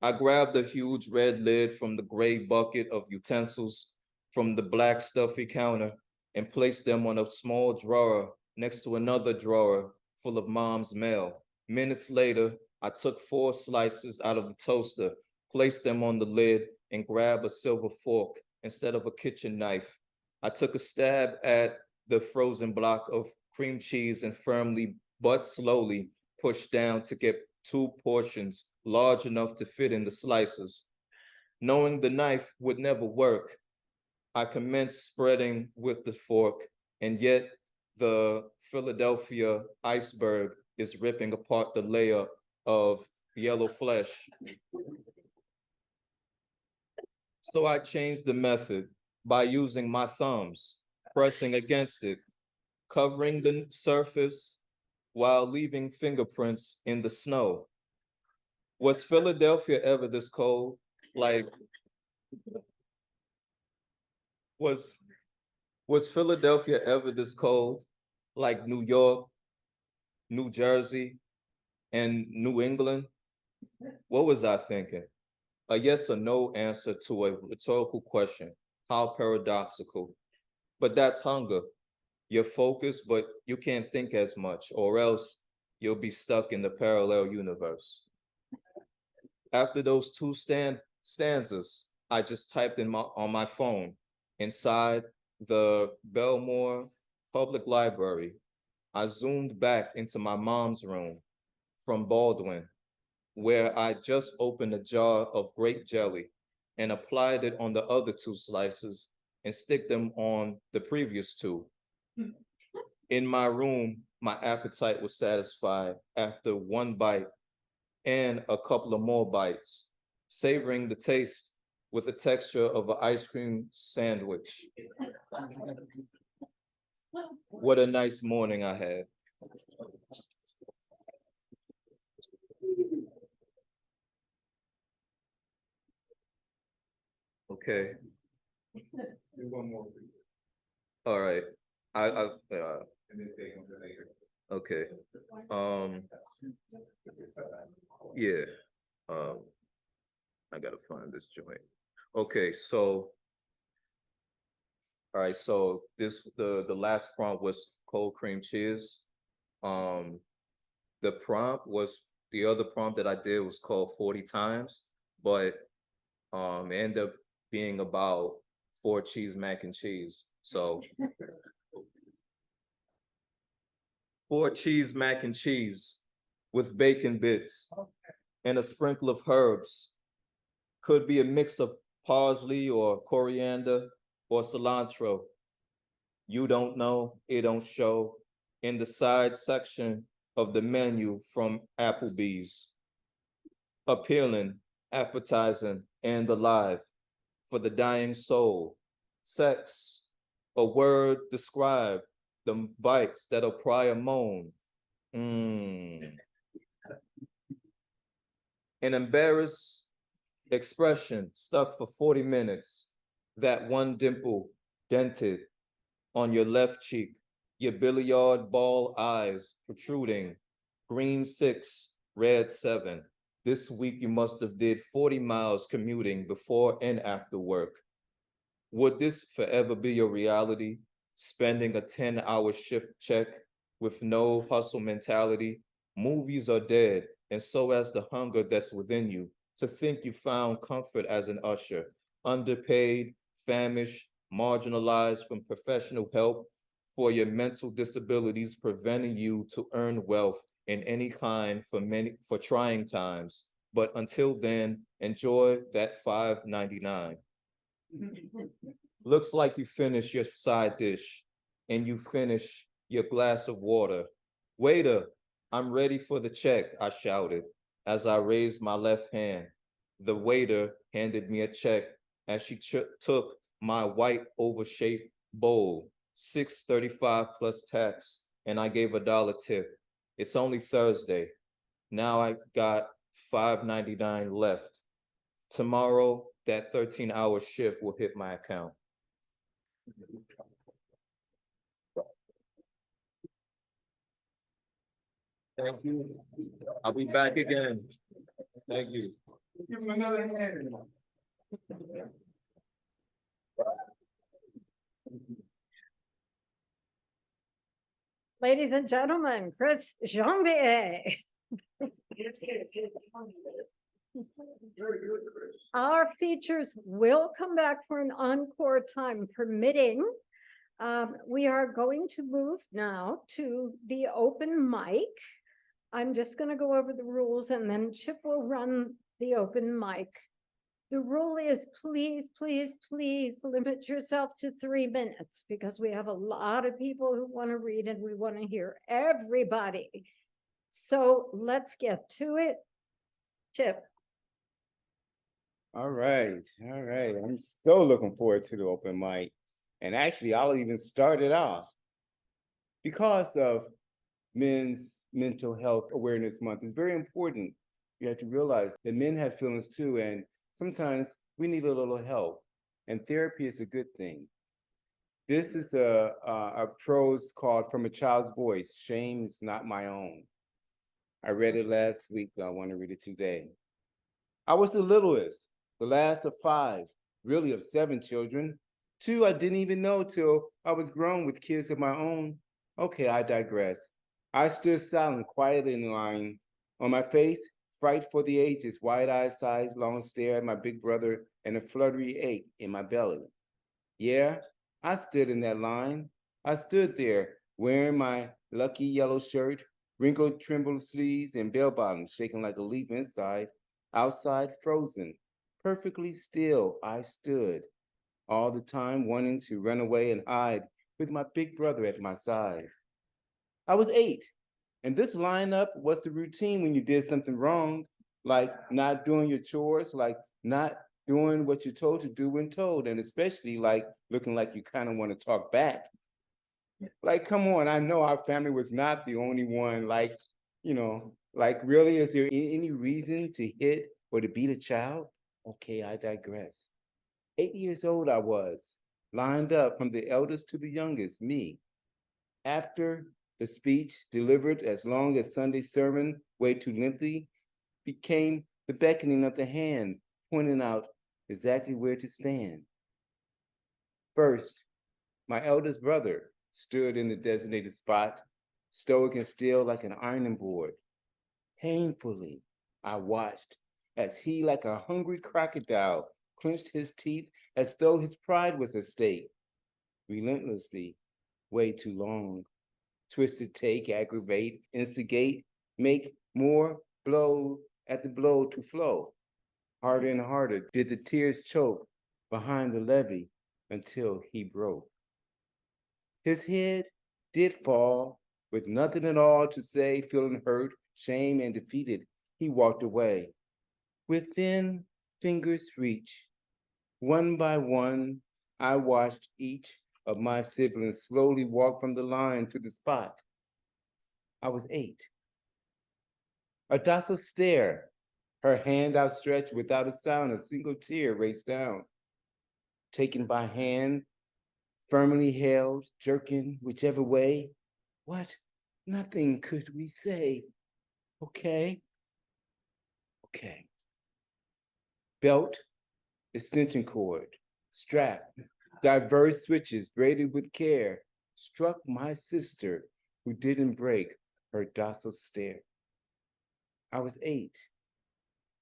I grabbed a huge red lid from the gray bucket of utensils from the black stuffy counter and placed them on a small drawer next to another drawer full of mom's mail. Minutes later, I took 4 slices out of the toaster, placed them on the lid, and grabbed a silver fork instead of a kitchen knife. I took a stab at the frozen block of cream cheese and firmly but slowly pushed down to get 2 portions large enough to fit in the slices. Knowing the knife would never work, I commenced spreading with the fork, and yet the Philadelphia iceberg is ripping apart the layer of yellow flesh. So I changed the method by using my thumbs, pressing against it, covering the surface while leaving fingerprints in the snow. Was Philadelphia ever this cold? Like, was Philadelphia ever this cold? Like New York, New Jersey, and New England? What was I thinking? A yes or no answer to a rhetorical question. How paradoxical. But that's hunger. You're focused, but you can't think as much, or else you'll be stuck in the parallel universe. After those 2 stanzas, I just typed on my phone inside the Belmore Public Library. I zoomed back into my mom's room from Baldwin, where I just opened a jar of grape jelly and applied it on the other 2 slices and stick them on the previous 2. In my room, my appetite was satisfied after 1 bite and a couple of more bites, savoring the taste with the texture of an ice cream sandwich. What a nice morning I had. Okay. Do one more, please. All right. And then take them to later. Okay. Yeah. I gotta find this joint. Okay, so all right, so the last prompt was cold cream cheese. The other prompt that I did was called 40 times, but it ended up being about 4 cheese mac and cheese. So 4 cheese mac and cheese with bacon bits and a sprinkle of herbs. Could be a mix of parsley or coriander or cilantro. You don't know, it don't show in the side section of the menu from Applebee's. Appealing, appetizing, and alive for the dying soul. Sex, a word describe the bites that'll pry a moan. An embarrassed expression stuck for 40 minutes. That one dimple dented on your left cheek, your billiard ball eyes protruding, green 6, red 7. This week you must have did 40 miles commuting before and after work. Would this forever be your reality? Spending a 10-hour shift check with no hustle mentality? Movies are dead, and so as the hunger that's within you, to think you found comfort as an usher, underpaid, famished, marginalized from professional help for your mental disabilities preventing you to earn wealth in any kind for trying times. But until then, enjoy that $5.99. Looks like you finished your side dish and you finish your glass of water. Waiter, I'm ready for the check, I shouted as I raised my left hand. The waiter handed me a check as she took my white oval-shaped bowl, $6.35 plus tax, and I gave $1 tip. It's only Thursday. Now I got $5.99 left. Tomorrow, that 13-hour shift will hit my account. Thank you. I'll be back again. Thank you. Give him another hand. Ladies and gentlemen, Kris Janvier. Our features will come back for an encore, time permitting. We are going to move now to the open mic. I'm just going to go over the rules and then Chip will run the open mic. The rule is please, please, please limit yourself to 3 minutes because we have a lot of people who want to read and we want to hear everybody. So let's get to it. Chip. All right. I'm so looking forward to the open mic. And actually, I'll even start it off. Because of Men's Mental Health Awareness Month, it's very important. You have to realize that men have feelings too, and sometimes we need a little help. And therapy is a good thing. This is a prose called From a Child's Voice, Shame is Not My Own. I read it last week, but I want to read it today. I was the littlest, the last of 5, really of 7 children. 2 I didn't even know till I was grown with kids of my own. Okay, I digress. I stood silent, quietly in line. On my face, fright for the ages, wide-eyed sighs, long stare at my big brother, and a fluttery ache in my belly. Yeah, I stood in that line. I stood there, wearing my lucky yellow shirt, wrinkled trembled sleeves, and bell bottoms shaking like a leaf inside, outside frozen. Perfectly still, I stood, all the time wanting to run away and hide with my big brother at my side. I was 8, and this lineup was the routine when you did something wrong, like not doing your chores, like not doing what you're told to do when told, and especially like looking like you kind of want to talk back. Like, come on, I know our family was not the only one, like, like really, is there any reason to hit or to beat a child? Okay, I digress. 8 years old I was, lined up from the eldest to the youngest, me. After the speech delivered as long as Sunday sermon, way too lengthy, became the beckoning of the hand, pointing out exactly where to stand. First, my eldest brother stood in the designated spot, stoic and still like an ironing board. Painfully, I watched as he, like a hungry crocodile, clenched his teeth as though his pride was at stake. Relentlessly, way too long. Twisted take, aggravate, instigate, make more blow at the blow to flow. Harder and harder did the tears choke behind the levee until he broke. His head did fall with nothing at all to say, feeling hurt, shame, and defeated. He walked away. Within fingers' reach, one by one, I watched each of my siblings slowly walk from the line to the spot. I was 8. A docile stare, her hand outstretched without a sound, a single tear raced down. Taken by hand, firmly held, jerking whichever way. What? Nothing could we say. Okay. Belt, extension cord, strap, diverse switches braided with care, struck my sister who didn't break her docile stare. I was 8.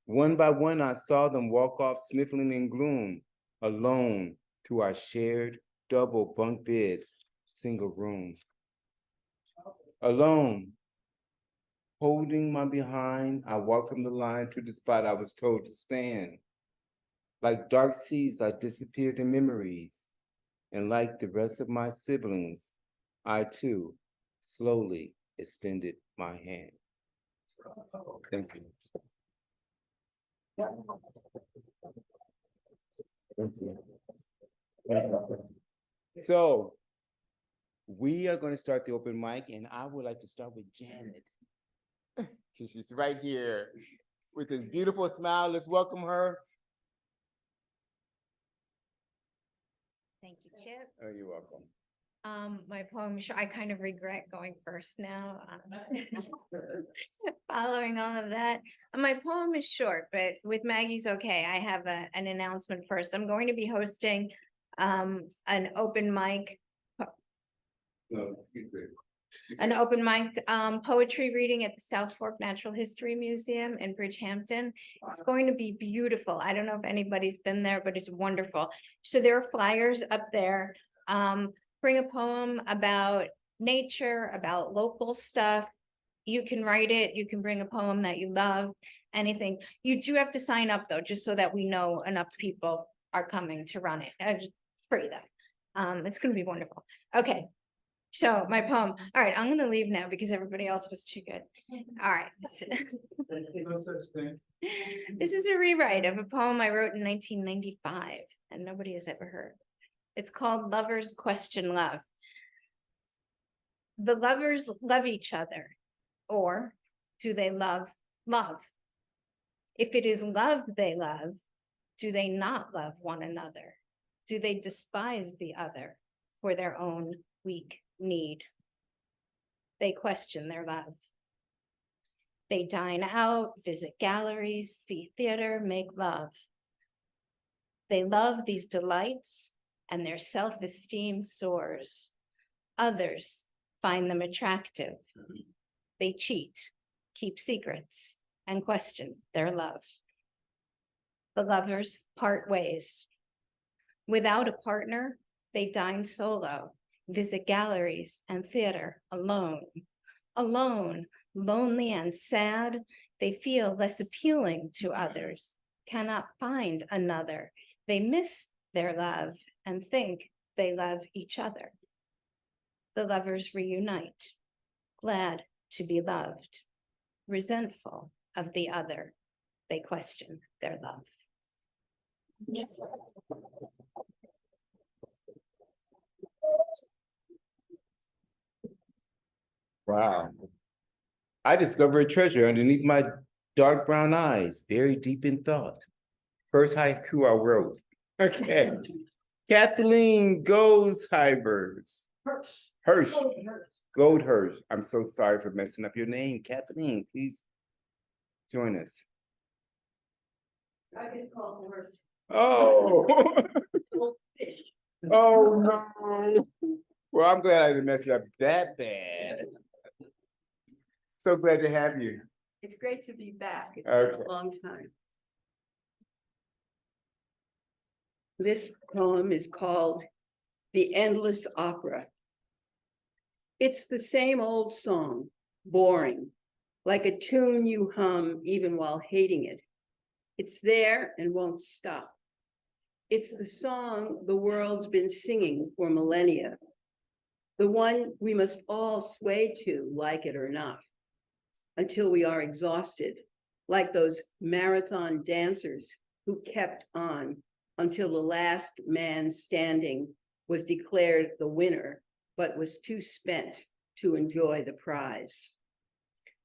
One by one, I saw them walk off sniffling in gloom, alone to our shared double bunk beds, single room. Alone, holding my behind, I walked from the line to the spot I was told to stand. Like dark seas, I disappeared in memories. And like the rest of my siblings, I too slowly extended my hand. Thank you. Thank you. So we are going to start the open mic, and I would like to start with Janet. Because she's right here with this beautiful smile. Let's welcome her. Thank you, Chip. Oh, you're welcome. My poem, I kind of regret going first now. Following all of that. My poem is short, but with Maggie's okay. I have an announcement first. I'm going to be hosting an open mic No, excuse me. poetry reading at the South Fork Natural History Museum in Bridgehampton. It's going to be beautiful. I don't know if anybody's been there, but it's wonderful. So there are flyers up there. Bring a poem about nature, about local stuff. You can write it. You can bring a poem that you love, anything. You do have to sign up though, just so that we know enough people are coming to run it. Free though. It's going to be wonderful. Okay. So my poem. All right, I'm going to leave now because everybody else was too good. All right. No such thing. This is a rewrite of a poem I wrote in 1995 and nobody has ever heard. It's called Lovers Question Love. The lovers love each other, or do they love love? If it is love they love, do they not love one another? Do they despise the other for their own weak need? They question their love. They dine out, visit galleries, see theater, make love. They love these delights and their self-esteem soars. Others find them attractive. They cheat, keep secrets, and question their love. The lovers part ways. Without a partner, they dine solo, visit galleries and theater alone. Alone, lonely and sad, they feel less appealing to others, cannot find another. They miss their love and think they love each other. The lovers reunite, glad to be loved, resentful of the other. They question their love. Wow. I discovered a treasure underneath my dark brown eyes, buried deep in thought. First haiku I wrote. Okay. Kathleen Goldhirsch. Hirsch. Goldhirsch. I'm so sorry for messing up your name. Kathleen, please join us. I can call her. Oh. Oh, no. Well, I'm glad I didn't mess it up that bad. So glad to have you. It's great to be back. It's Okay. been a long time. This poem is called The Endless Opera. It's the same old song, boring, like a tune you hum even while hating it. It's there and won't stop. It's the song the world's been singing for millennia. The one we must all sway to, like it or not, until we are exhausted, like those marathon dancers who kept on until the last man standing was declared the winner, but was too spent to enjoy the prize.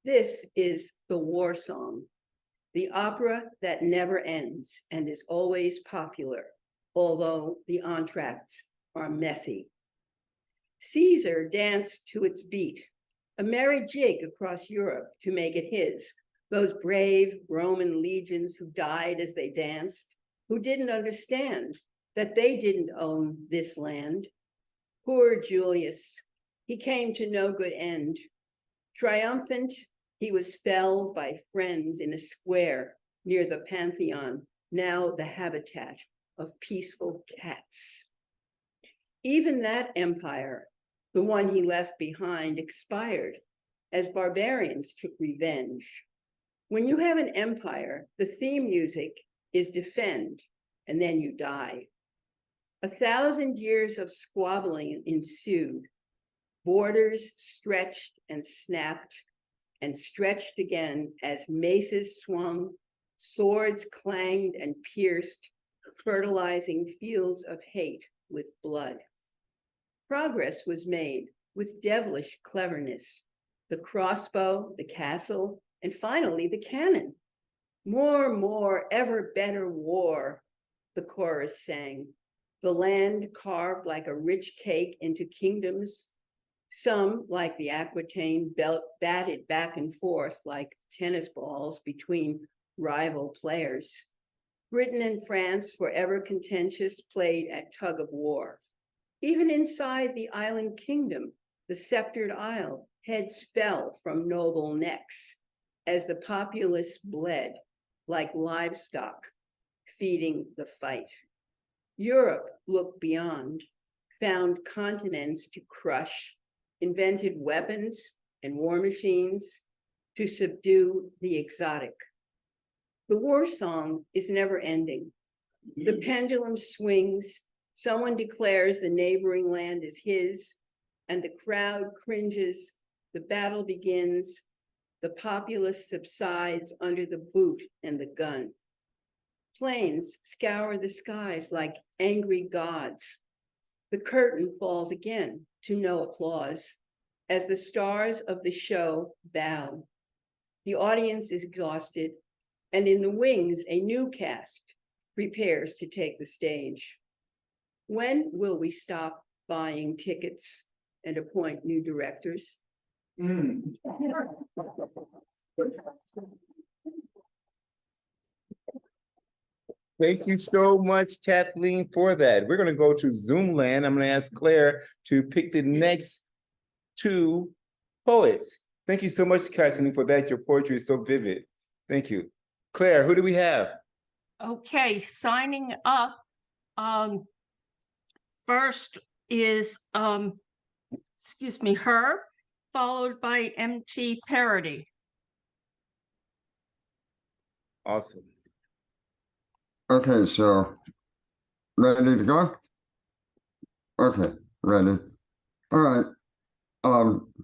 This is the war song, the opera that never ends and is always popular, although the entr'actes are messy. Caesar danced to its beat, a merry jig across Europe to make it his. Those brave Roman legions who died as they danced, who didn't understand that they didn't own this land. Poor Julius, he came to no good end. Triumphant He was felled by friends in a square near the Pantheon, now the habitat of peaceful cats. Even that empire, the one he left behind, expired as barbarians took revenge. When you have an empire, the theme music is defend, and then you die. 1,000 years of squabbling ensued. Borders stretched and snapped and stretched again as maces swung, swords clanged and pierced, fertilizing fields of hate with blood. Progress was made with devilish cleverness, the crossbow, the castle, and finally the cannon. More, ever better war, the chorus sang. The land carved like a rich cake into kingdoms. Some, like the Aquitaine, batted back and forth like tennis balls between rival players. Britain and France, forever contentious, played at tug of war. Even inside the island kingdom, the sceptered isle, heads fell from noble necks as the populace bled like livestock, feeding the fight. Europe looked beyond, found continents to crush, invented weapons and war machines to subdue the exotic. The war song is never ending. The pendulum swings, someone declares the neighboring land is his, and the crowd cringes, the battle begins, the populace subsides under the boot and the gun. Planes scour the skies like angry gods. The curtain falls again to no applause as the stars of the show bow. The audience is exhausted, and in the wings, a new cast prepares to take the stage. When will we stop buying tickets and appoint new directors? Thank you so much, Kathleen, for that. We're gonna go to Zoom land. I'm gonna ask Claire to pick the next two poets. Thank you so much, Kathleen, for that. Your poetry is so vivid. Thank you. Claire, who do we have? Okay, signing up. First is, her, followed by MT Parody. Awesome. Okay, so ready to go? Okay, ready. All right.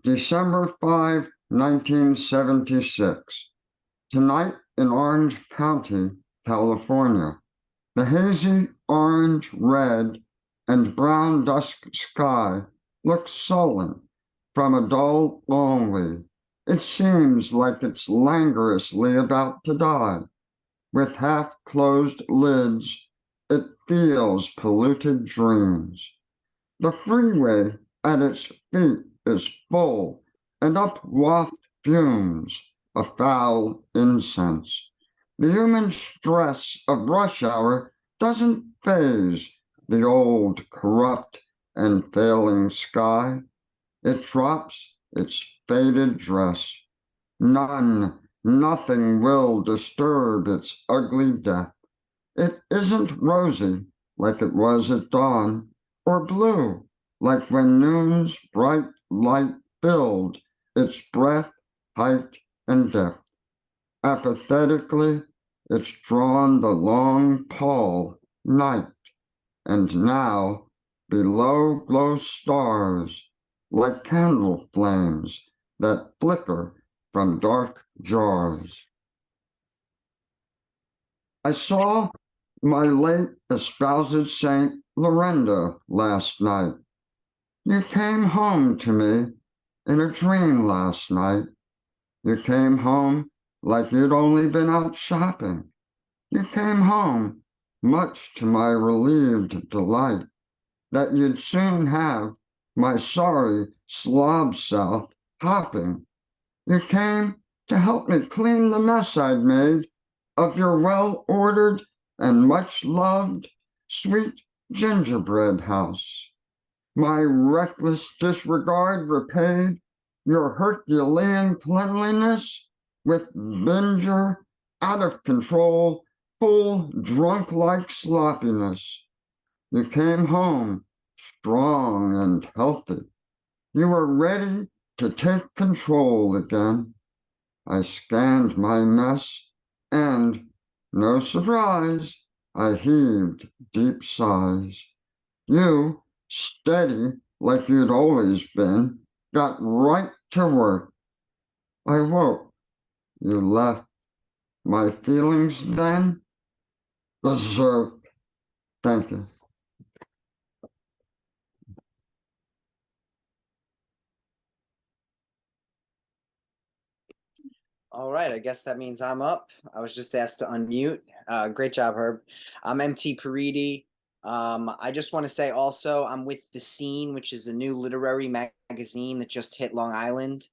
December 5, 1976. Tonight in Orange County, California, the hazy orange, red, and brown dusk sky looks sullen from a dull lonely. It seems like it's languorously about to die. With half-closed lids, it feels polluted dreams. The freeway at its feet is full, and up waft fumes of foul incense. The human stress of rush hour doesn't faze the old, corrupt, and failing sky. It drops its faded dress. Nothing will disturb its ugly death. It isn't rosy like it was at dawn, or blue like when noon's bright light filled its breadth, height, and depth. Apathetically, it's drawn the long pall, night, and now below glow stars like candle flames that flicker from dark jars. I saw my late espoused Saint Lorenda last night. You came home to me in a dream last night. You came home like you'd only been out shopping. You came home, much to my relieved delight, that you'd soon have my sorry slob self hopping. You came to help me clean the mess I'd made of your well-ordered and much-loved sweet gingerbread house. My reckless disregard repaid Your Herculean cleanliness with binger, out of control, full drunk-like sloppiness. You came home strong and healthy. You were ready to take control again. I scanned my mess and, no surprise, I heaved deep sighs. You, steady like you'd always been, got right to work. I woke. You left. My feelings then? Berserk. Thank you. All right, I guess that means I'm up. I was just asked to unmute. Great job, Herb. I'm MT Paridi. I just want to say also, I'm with The Scene, which is a new literary magazine that just hit Long Island,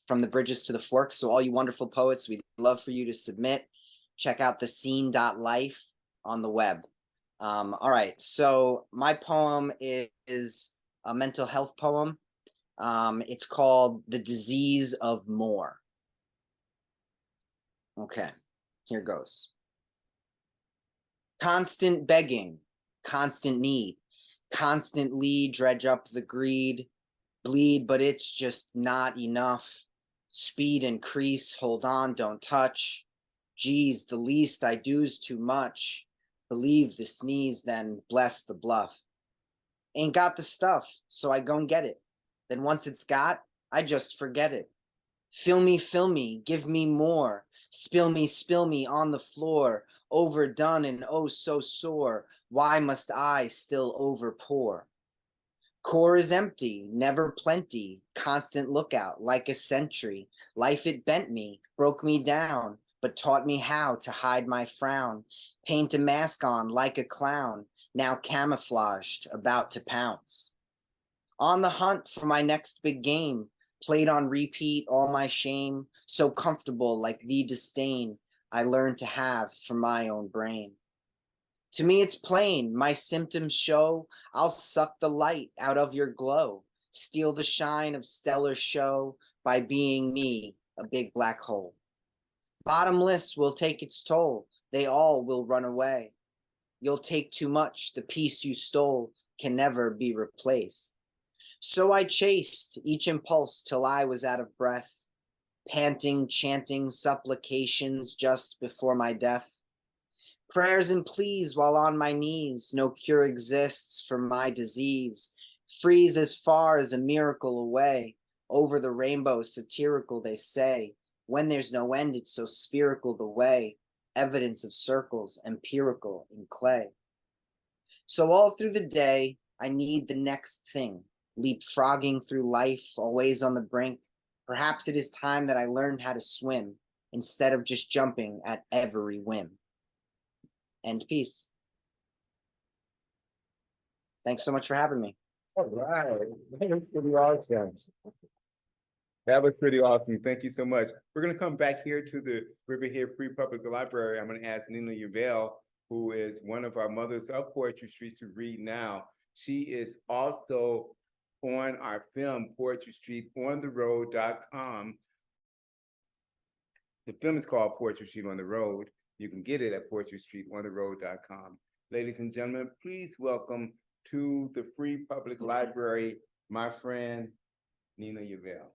From the Bridges to the Forks. So all you wonderful poets, we'd love for you to submit. Check out thescene.life on the web. All right, so my poem is a mental health poem. It's called The Disease of More. Okay, here goes. Constant begging, constant need, constantly dredge up the greed, bleed, but it's just not enough. Speed increase, hold on, don't touch. Geez, the least I do's too much. Believe the sneeze, then bless the bluff. Ain't got the stuff, so I go and get it. Then once it's got, I just forget it. Fill me, give me more. Spill me on the floor. Overdone and oh so sore. Why must I still overpour? Core is empty, never plenty. Constant lookout, like a sentry. Life it bent me, broke me down, but taught me how to hide my frown. Paint a mask on like a clown, now camouflaged, about to pounce. On the hunt for my next big game. Played on repeat all my shame, so comfortable like the disdain I learned to have for my own brain. To me it's plain, my symptoms show I'll suck the light out of your glow, steal the shine of stellar show by being me, a big black hole. Bottomless will take its toll, they all will run away. You'll take too much, the peace you stole can never be replaced. So I chased each impulse till I was out of breath, panting, chanting supplications just before my death. Prayers and pleas while on my knees, no cure exists for my disease. Freeze as far as a miracle away, over the rainbow satirical they say. When there's no end, it's so spherical the way, evidence of circles, empirical in clay. So all through the day, I need the next thing. Leapfrogging through life, always on the brink. Perhaps it is time that I learned how to swim instead of just jumping at every whim. End peace. Thanks so much for having me. All right, that was pretty awesome. That was pretty awesome. Thank you so much. We're going to come back here to the Riverhead Free Public Library. I'm going to ask Nina Yavelle, who is one of our mothers of Poetry Street, to read now. She is also on our film, Poetry Street on the road.com. The film is called Poetry Street on the Road. You can get it at poetrystreetontheroad.com. Ladies and gentlemen, please welcome to the Free Public Library, my friend, Nina Yavelle.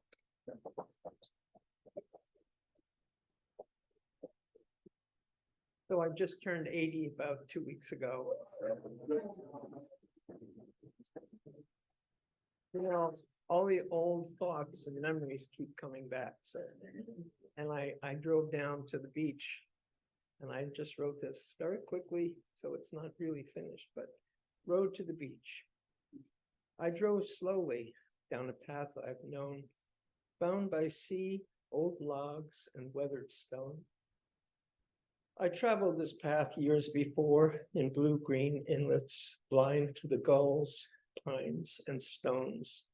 So I just turned 80 about 2 weeks ago. You know, all the old thoughts and memories keep coming back. So, and I drove down to the beach and I just wrote this very quickly, so it's not really finished, but Road to the Beach. I drove slowly down a path I've known, bound by sea, old logs, and weathered stone. I traveled this path years before in blue-green inlets, blind to the gulls, pines, and stones.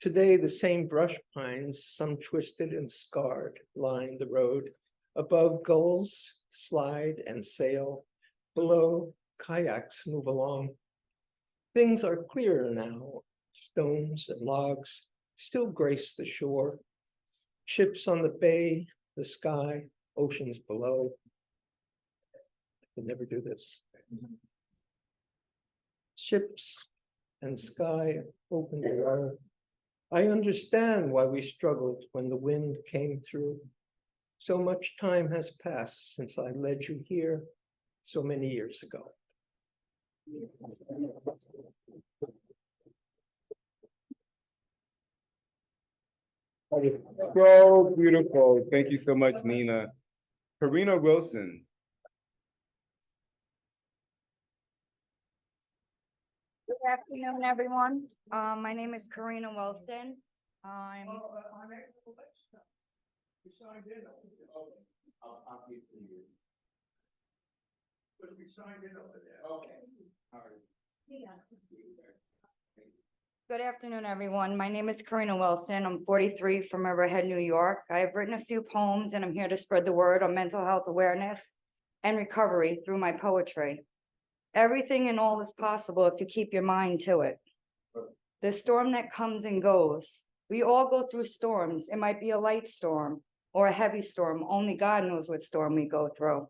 Today, the same brush pines, some twisted and scarred, line the road. Above, gulls slide and sail. Below, kayaks move along. Things are clearer now, stones and logs, still grace the shore. Ships on the bay, the sky, oceans below. I can never do this. Ships and sky open below. I understand why we struggled when the wind came through. So much time has passed since I led you here so many years ago. That is so beautiful. Thank you so much, Nina. Karina Wilson. Good afternoon, everyone. My name is Karina Wilson. I'm Good afternoon, everyone. My name is Karina Wilson. I'm 43 from Riverhead, New York. I have written a few poems and I'm here to spread the word on mental health awareness and recovery through my poetry. Everything and all is possible if you keep your mind to it. The storm that comes and goes. We all go through storms. It might be a light storm or a heavy storm. Only God knows what storm we go through.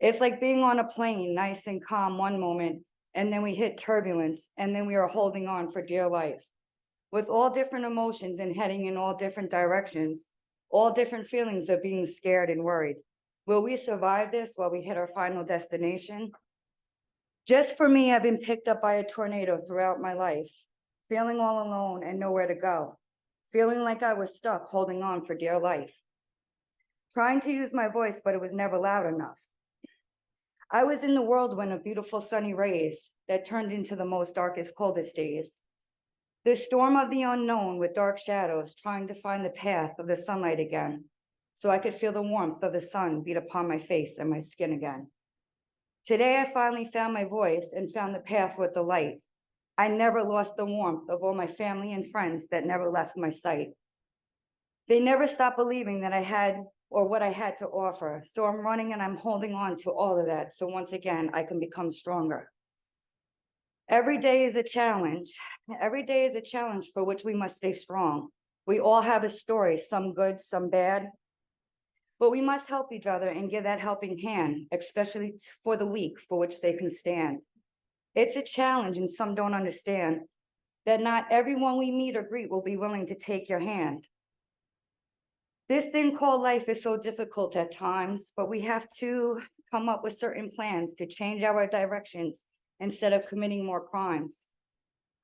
It's like being on a plane, nice and calm one moment, and then we hit turbulence, and then we are holding on for dear life. With all different emotions and heading in all different directions, all different feelings of being scared and worried. Will we survive this while we hit our final destination? Just for me, I've been picked up by a tornado throughout my life, feeling all alone and nowhere to go, feeling like I was stuck holding on for dear life. Trying to use my voice, but it was never loud enough. I was in the whirlwind of beautiful sunny rays that turned into the most darkest, coldest days. The storm of the unknown with dark shadows, trying to find the path of the sunlight again, so I could feel the warmth of the sun beat upon my face and my skin again. Today, I finally found my voice and found the path with the light. I never lost the warmth of all my family and friends that never left my sight. They never stopped believing that I had or what I had to offer. So I'm running and I'm holding on to all of that. So once again, I can become stronger. Every day is a challenge. Every day is a challenge for which we must stay strong. We all have a story, some good, some bad. But we must help each other and give that helping hand, especially for the weak, for which they can stand. It's a challenge, and some don't understand that not everyone we meet or greet will be willing to take your hand. This thing called life is so difficult at times, but we have to come up with certain plans to change our directions instead of committing more crimes.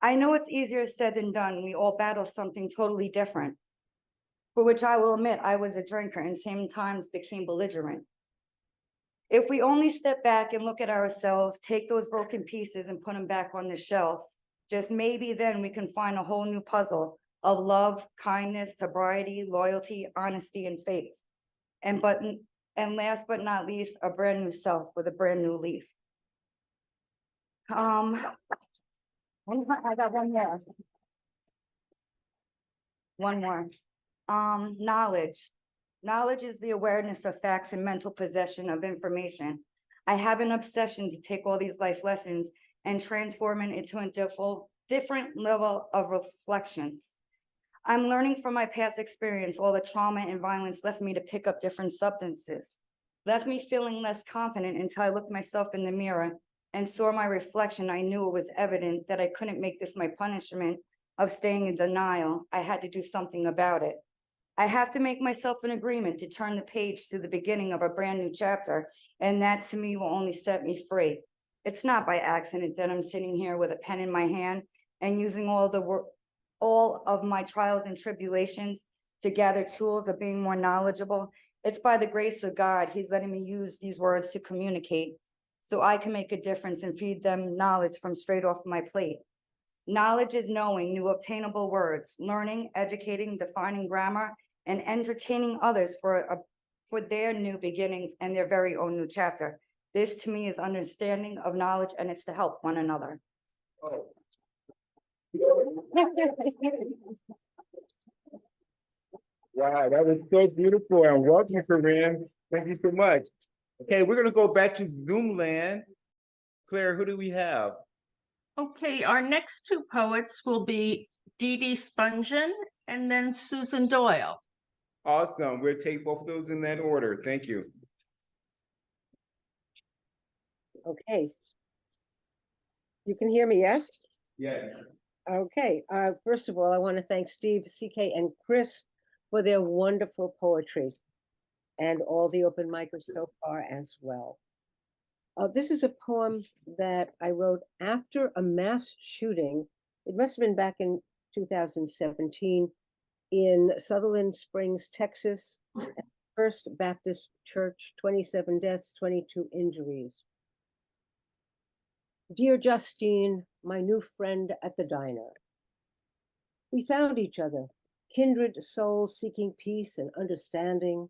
I know it's easier said than done. We all battle something totally different, for which I will admit I was a drinker and sometimes became belligerent. If we only step back and look at ourselves, take those broken pieces and put them back on the shelf, just maybe then we can find a whole new puzzle of love, kindness, sobriety, loyalty, honesty, and faith. And last but not least, a brand new self with a brand new leaf. I got one more. One more. Knowledge. Knowledge is the awareness of facts and mental possession of information. I have an obsession to take all these life lessons and transform it into a different level of reflections. I'm learning from my past experience. All the trauma and violence left me to pick up different substances, left me feeling less confident until I looked myself in the mirror and saw my reflection. I knew it was evident that I couldn't make this my punishment of staying in denial. I had to do something about it. I have to make myself an agreement to turn the page to the beginning of a brand new chapter, and that to me will only set me free. It's not by accident that I'm sitting here with a pen in my hand and using all of my trials and tribulations to gather tools of being more knowledgeable. It's by the grace of God. He's letting me use these words to communicate so I can make a difference and feed them knowledge from straight off my plate. Knowledge is knowing new obtainable words, learning, educating, defining grammar, and entertaining others for their new beginnings and their very own new chapter. This to me is understanding of knowledge, and it's to help one another. Oh. Wow, that was so beautiful, and welcome, Corinne. Thank you so much. Okay, we're gonna go back to Zoom land. Claire, who do we have? Okay, our next two poets will be Dee Dee Spungen, and then Susan Doyle. Awesome. We'll take both of those in that order. Thank you. Okay. You can hear me, yes? Yes. Okay, first of all, I want to thank Steve, CK, and Kris for their wonderful poetry and all the open micers so far as well. This is a poem that I wrote after a mass shooting. It must have been back in 2017 in Sutherland Springs, Texas, at First Baptist Church, 27 deaths, 22 injuries. Dear Justine, my new friend at the diner. We found each other, kindred souls seeking peace and understanding.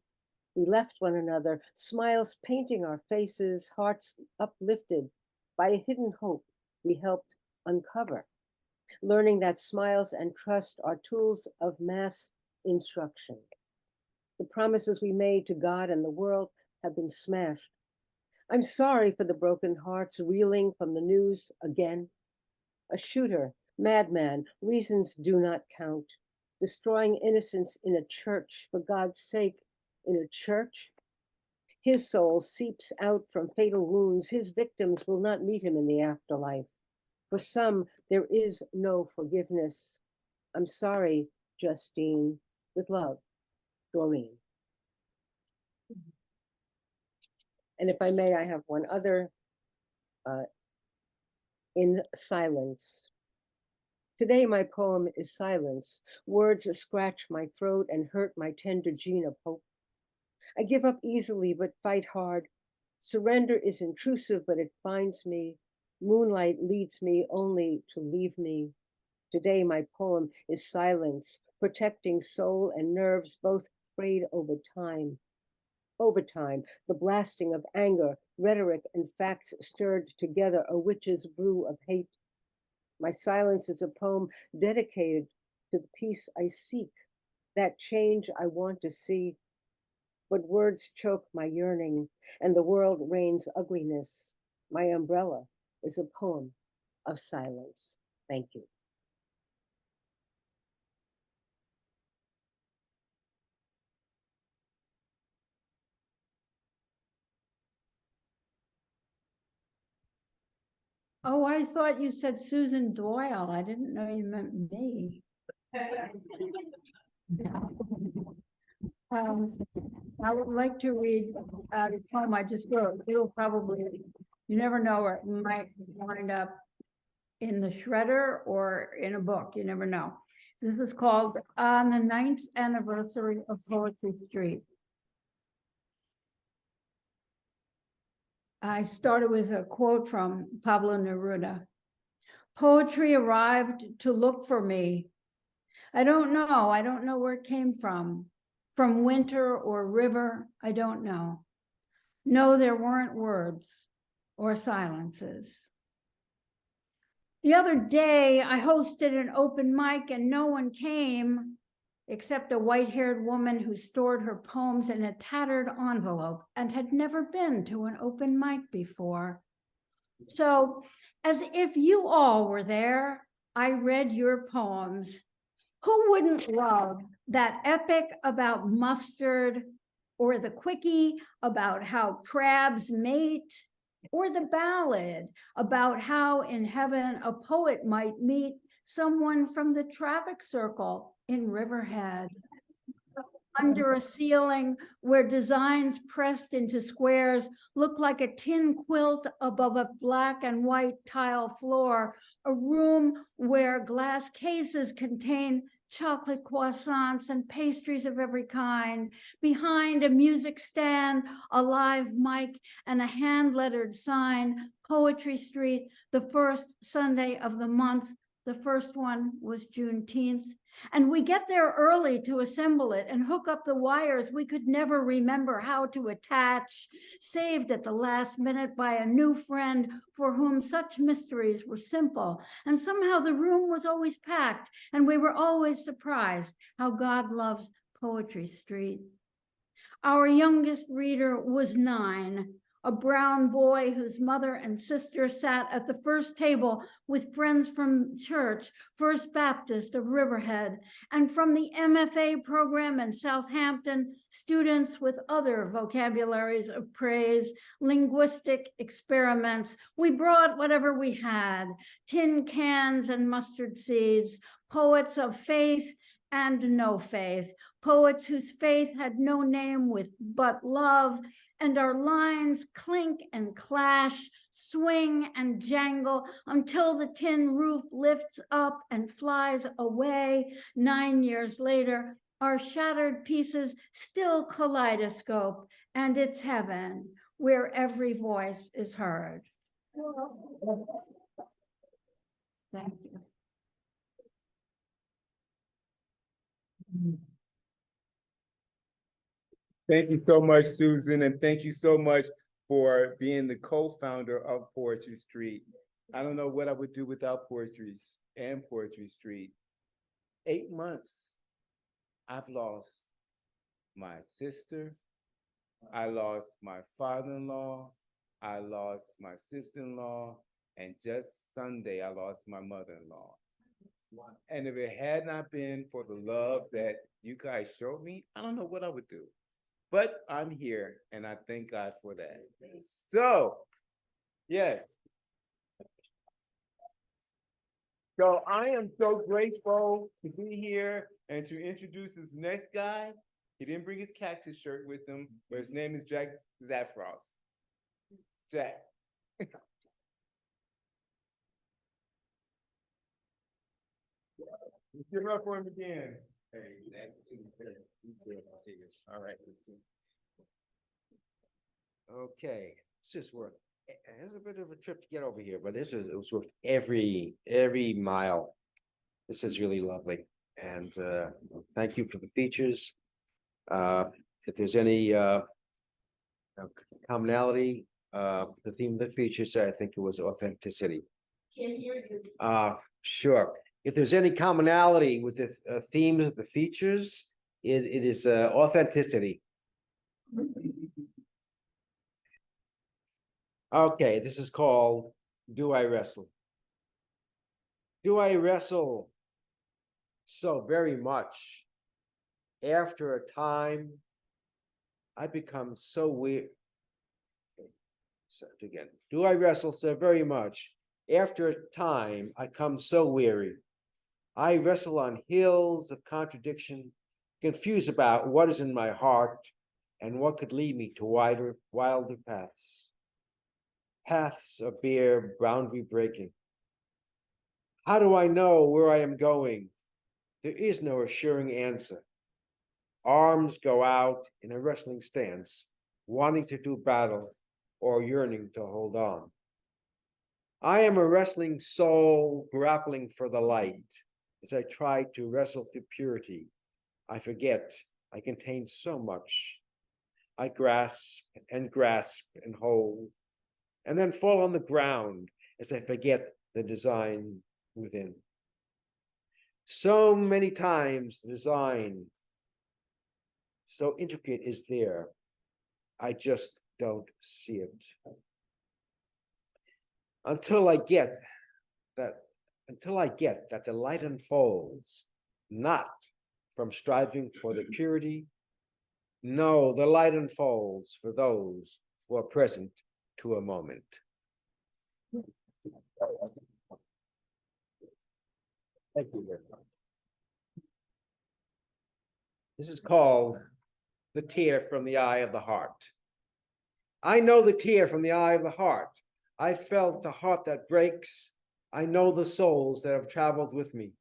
We left one another, smiles painting our faces, hearts uplifted by a hidden hope we helped uncover, learning that smiles and trust are tools of mass instruction. The promises we made to God and the world have been smashed. I'm sorry for the broken hearts reeling from the news again. A shooter, madman, reasons do not count. Destroying innocence in a church, for God's sake, in a church. His soul seeps out from fatal wounds. His victims will not meet him in the afterlife. For some, there is no forgiveness. I'm sorry, Justine. With love, Doreen. And if I may, I have one other, In Silence. Today, my poem is silence. Words scratch my throat and hurt my tender gene of hope. I give up easily, but fight hard. Surrender is intrusive, but it finds me. Moonlight leads me only to leave me. Today, my poem is silence, protecting soul and nerves, both frayed over time. Over time, the blasting of anger, rhetoric, and facts stirred together a witch's brew of hate. My silence is a poem dedicated to the peace I seek, that change I want to see. But words choke my yearning, and the world rains ugliness. My umbrella is a poem of silence. Thank you. Oh, I thought you said Susan Doyle. I didn't know you meant me. I would like to read a poem I just wrote. It'll probably, you never know, it might wind up in the shredder or in a book. You never know. This is called On the 9th Anniversary of Poetry Street. I started with a quote from Pablo Neruda. Poetry arrived to look for me. I don't know where it came from winter or river, I don't know. No, there weren't words or silences. The other day, I hosted an open mic and no one came except a white-haired woman who stored her poems in a tattered envelope and had never been to an open mic before. So, as if you all were there, I read your poems. Who wouldn't love that epic about mustard, or the quickie about how crabs mate, or the ballad about how in heaven a poet might meet someone from the traffic circle in Riverhead, under a ceiling where designs pressed into squares look like a tin quilt above a black and white tile floor, a room where glass cases contain chocolate croissants and pastries of every kind, behind a music stand, a live mic, and a hand-lettered sign, Poetry Street, the first Sunday of the month. The first one was Juneteenth. And we get there early to assemble it and hook up the wires we could never remember how to attach, saved at the last minute by a new friend for whom such mysteries were simple. And somehow the room was always packed, and we were always surprised how God loves Poetry Street. Our youngest reader was 9. a brown boy whose mother and sister sat at the first table with friends from church, First Baptist of Riverhead, and from the MFA program in Southampton, students with other vocabularies of praise, linguistic experiments. We brought whatever we had, tin cans and mustard seeds, poets of faith and no faith, poets whose faith had no name with but love, and our lines clink and clash, swing and jangle until the tin roof lifts up and flies away. 9 years later, our shattered pieces still kaleidoscope, and it's heaven where every voice is heard. Thank you. Thank you so much, Susan, and thank you so much for being the co-founder of Poetry Street. I don't know what I would do without Poetry and Poetry Street. 8 months, I've lost my sister, I lost my father-in-law, I lost my sister-in-law, and just Sunday, I lost my mother-in-law. And if it had not been for the love that you guys showed me, I don't know what I would do. But I'm here, and I thank God for that. So, yes. So I am so grateful to be here and to introduce this next guy. He didn't bring his cactus shirt with him, but his name is Jack Zaffros. Jack. Give it up for him again. Hey, all right. Okay, it's just worth, it's a bit of a trip to get over here, but it was worth every mile. This is really lovely, and thank you for the features. If there's any commonality, the theme of the features, I think it was authenticity. Sure. If there's any commonality with the theme of the features, it is authenticity. Okay, this is called Do I Wrestle? Do I wrestle so very much? After a time, I become so weird. Again, do I wrestle so very much? After a time, I come so weary. I wrestle on hills of contradiction, confused about what is in my heart and what could lead me to wilder paths. Paths of bare boundary breaking. How do I know where I am going? There is no assuring answer. Arms go out in a wrestling stance, wanting to do battle or yearning to hold on. I am a wrestling soul grappling for the light. As I try to wrestle through purity, I forget I contain so much. I grasp and hold, and then fall on the ground as I forget the design within. So many times the design, so intricate is there, I just don't see it. Until I get that the light unfolds, not from striving for the purity. No, the light unfolds for those who are present to a moment. Thank you very much. This is called the tear from the eye of the heart. I know the tear from the eye of the heart. I felt the heart that breaks. I know the souls that have traveled with me.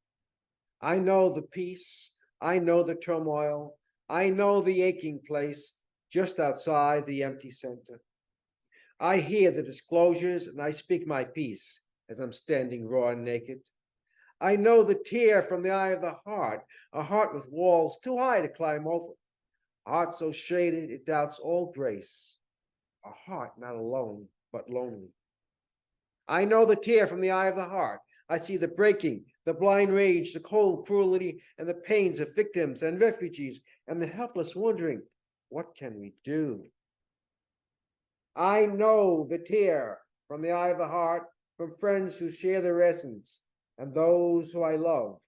I know the peace. I know the turmoil. I know the aching place just outside the empty center. I hear the disclosures and I speak my piece as I'm standing raw and naked. I know the tear from the eye of the heart, a heart with walls too high to climb over, a heart so shaded it doubts all grace, a heart not alone but lonely. I know the tear from the eye of the heart. I see the breaking, the blind rage, the cold cruelty, and the pains of victims and refugees, and the helpless wondering, what can we do? I know the tear from the eye of the heart from friends who share their essence and those who I love,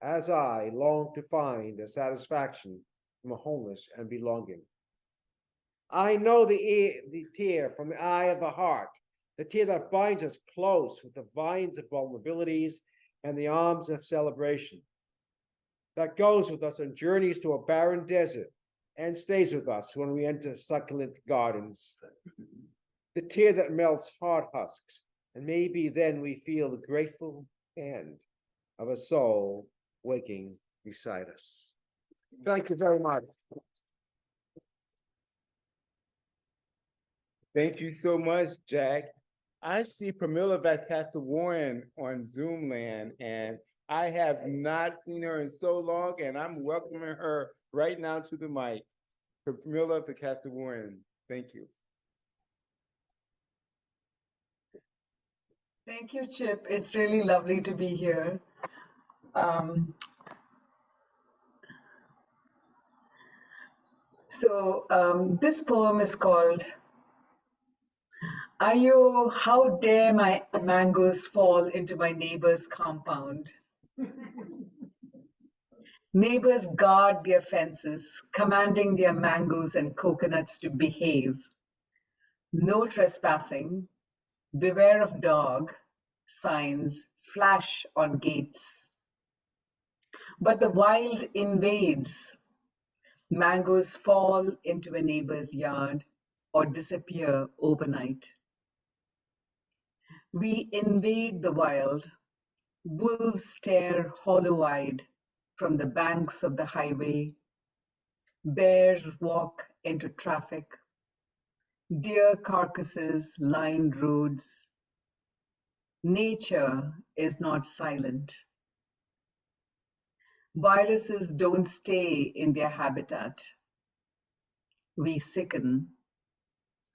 as I long to find a satisfaction from a wholeness and belonging. I know the tear from the eye of the heart, the tear that binds us close with the vines of vulnerabilities and the arms of celebration, that goes with us on journeys to a barren desert and stays with us when we enter succulent gardens. The tear that melts hard husks, and maybe then we feel the grateful hand of a soul waking beside us. Thank you very much. Thank you so much, Jack. I see Pramila Vascasawarren on Zoom land, and I have not seen her in so long, and I'm welcoming her right now to the mic. Pramila Vascasawarren, thank you. Thank you, Chip. It's really lovely to be here. This poem is called Ayo, how dare my mangoes fall into my neighbor's compound. Neighbors guard their fences, commanding their mangoes and coconuts to behave. No trespassing, beware of dog, signs flash on gates. But the wild invades. Mangoes fall into a neighbor's yard or disappear overnight. We invade the wild. Wolves stare hollow-eyed from the banks of the highway. Bears walk into traffic. Deer carcasses line roads. Nature is not silent. Viruses don't stay in their habitat. We sicken.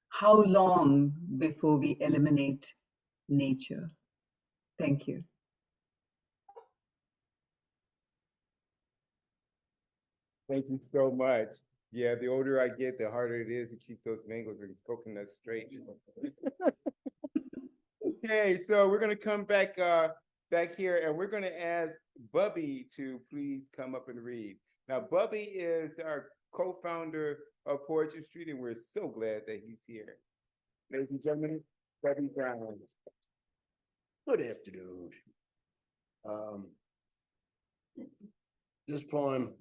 How long before we eliminate nature? Thank you. Thank you so much. Yeah, the older I get, the harder it is to keep those mangoes and coconuts straight. Okay, so we're gonna come back here, and we're gonna ask Bubby to please come up and read. Now, Bubby is our co-founder of Poetry Street, and we're so glad that he's here. Ladies and gentlemen, Bubby Brown. Good afternoon. This poem,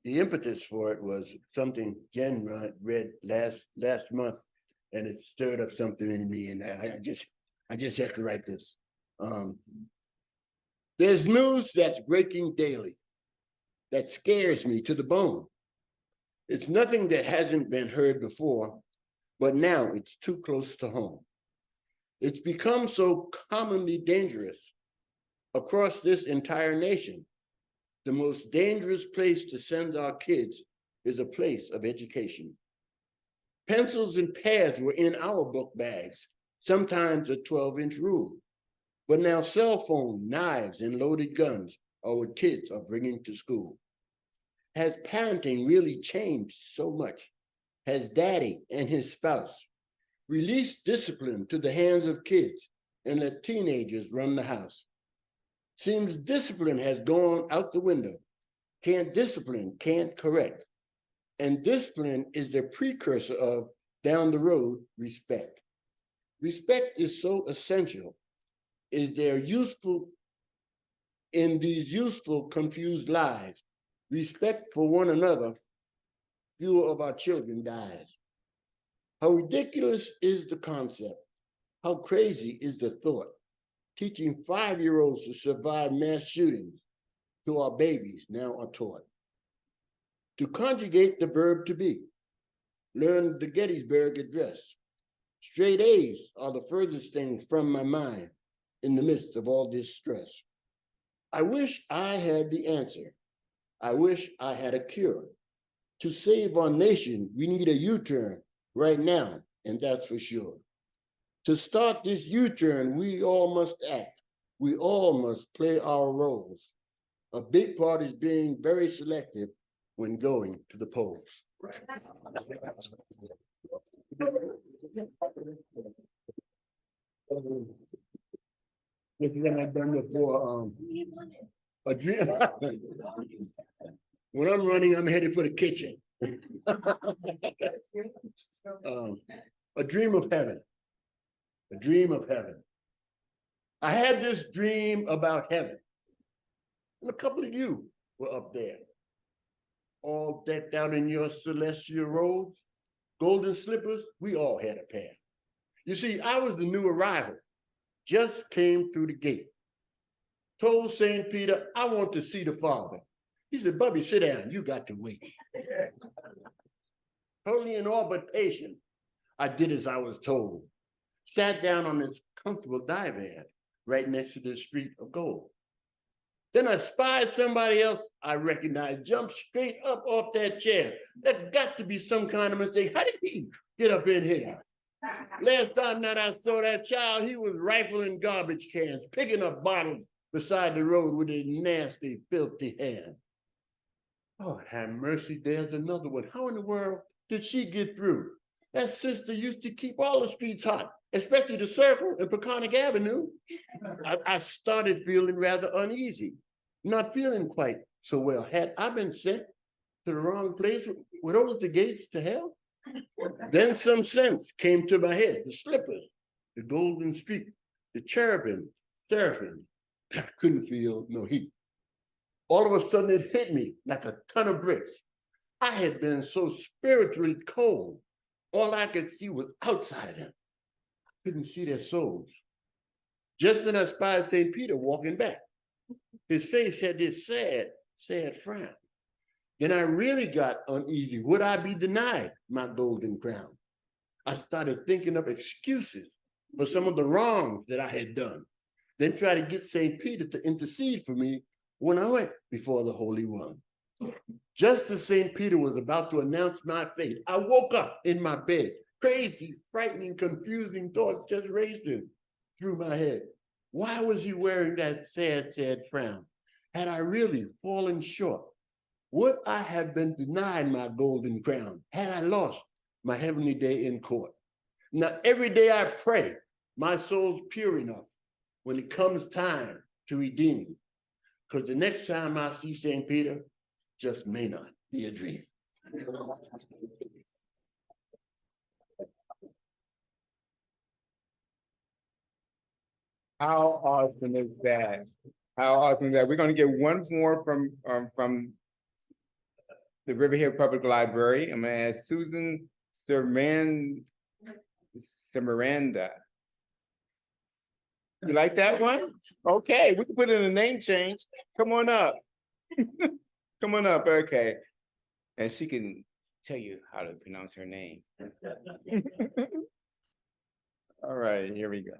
the impetus for it was something Jen read last month, and it stirred up something in me, and I just have to write this. There's news that's breaking daily that scares me to the bone. It's nothing that hasn't been heard before, but now it's too close to home. It's become so commonly dangerous across this entire nation. The most dangerous place to send our kids is a place of education. Pencils and pads were in our book bags, sometimes a 12-inch rule. But now cell phone, knives, and loaded guns are what kids are bringing to school. Has parenting really changed so much? Has daddy and his spouse released discipline to the hands of kids and let teenagers run the house? Seems discipline has gone out the window. Can't correct. And discipline is the precursor of, down the road, respect. Respect is so essential. Is there useful in these useful, confused lives? Respect for one another, fewer of our children dies. How ridiculous is the concept? How crazy is the thought? Teaching 5-year-olds to survive mass shootings to our babies now are taught. To conjugate the verb to be, learn the Gettysburg Address. Straight A's are the furthest thing from my mind in the midst of all this stress. I wish I had the answer. I wish I had a cure. To save our nation, we need a U-turn right now, and that's for sure. To start this U-turn, we all must act. We all must play our roles. A big part is being very selective when going to the polls. This is what I've done before, a dream. When I'm running, I'm headed for the kitchen. A dream of heaven. A dream of heaven. I had this dream about heaven. And a couple of you were up there, all decked out in your celestial robes, golden slippers. We all had a pair. You see, I was the new arrival, just came through the gate. Told St. Peter, I want to see the Father. He said, Bubby, sit down, you got to wait. Totally in all but patient, I did as I was told. Sat down on this comfortable divan right next to the street of gold. Then I spied somebody else I recognized, jumped straight up off that chair. That got to be some kind of mistake. How did he get up in here? Last time that I saw that child, he was rifling garbage cans, picking up bottles beside the road with his nasty, filthy hand. Oh, have mercy, there's another one. How in the world did she get through? That sister used to keep all the streets hot, especially the Circle and Peconic Avenue. I started feeling rather uneasy, not feeling quite so well. Had I been sent to the wrong place? Were those the gates to hell? Then some sense came to my head, the slippers, the golden street, the cherubim, seraphim. I couldn't feel no heat. All of a sudden it hit me like a ton of bricks. I had been so spiritually cold. All I could see was outside of them. I couldn't see their souls. Just then I spied St. Peter walking back. His face had this sad, sad frown. Then I really got uneasy. Would I be denied my golden crown? I started thinking of excuses for some of the wrongs that I had done. Then tried to get St. Peter to intercede for me when I went before the Holy One. Just as St. Peter was about to announce my fate, I woke up in my bed. Crazy, frightening, confusing thoughts just racing through my head. Why was he wearing that sad, sad frown? Had I really fallen short? Would I have been denied my golden crown? Had I lost my heavenly day in court? Now, every day I pray, my soul's pure enough when it comes time to redeem. Because the next time I see St. Peter, just may not be a dream. How awesome is that? How awesome is that? We're going to get one more from the Riverhead Public Library. I'm going to ask Susan Semiranda. You like that one? Okay, we can put in a name change. Come on up. Come on up, okay. And she can tell you how to pronounce her name. All right, here we go.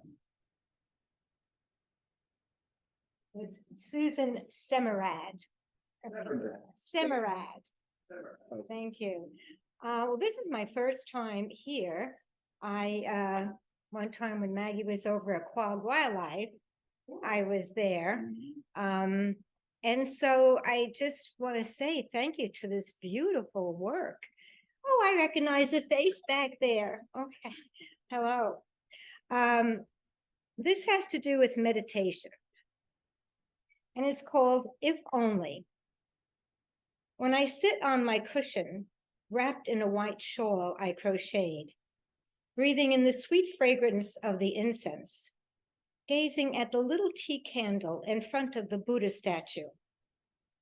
It's Susan Semirad. Semirad. Thank you. Well, this is my first time here. One time when Maggie was over at Quag Wildlife, I was there. And so I just want to say thank you to this beautiful work. Oh, I recognize a face back there. Okay, hello. This has to do with meditation. And it's called If Only. When I sit on my cushion, wrapped in a white shawl I crocheted, breathing in the sweet fragrance of the incense, gazing at the little tea candle in front of the Buddha statue,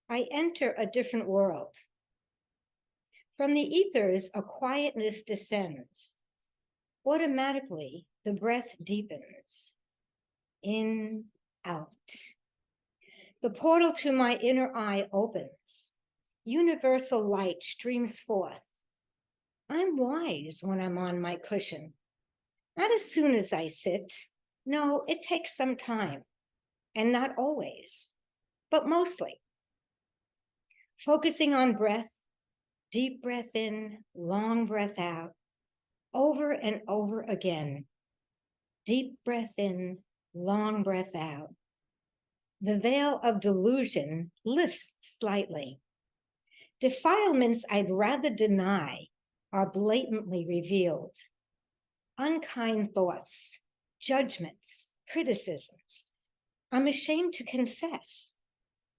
I enter a different world. From the ethers, a quietness descends. Automatically, the breath deepens. In, out. The portal to my inner eye opens. Universal light streams forth. I'm wise when I'm on my cushion. Not as soon as I sit. No, it takes some time. And not always, but mostly. Focusing on breath, deep breath in, long breath out, over and over again. Deep breath in, long breath out. The veil of delusion lifts slightly. Defilements I'd rather deny are blatantly revealed. unkind thoughts, judgments, criticisms. I'm ashamed to confess,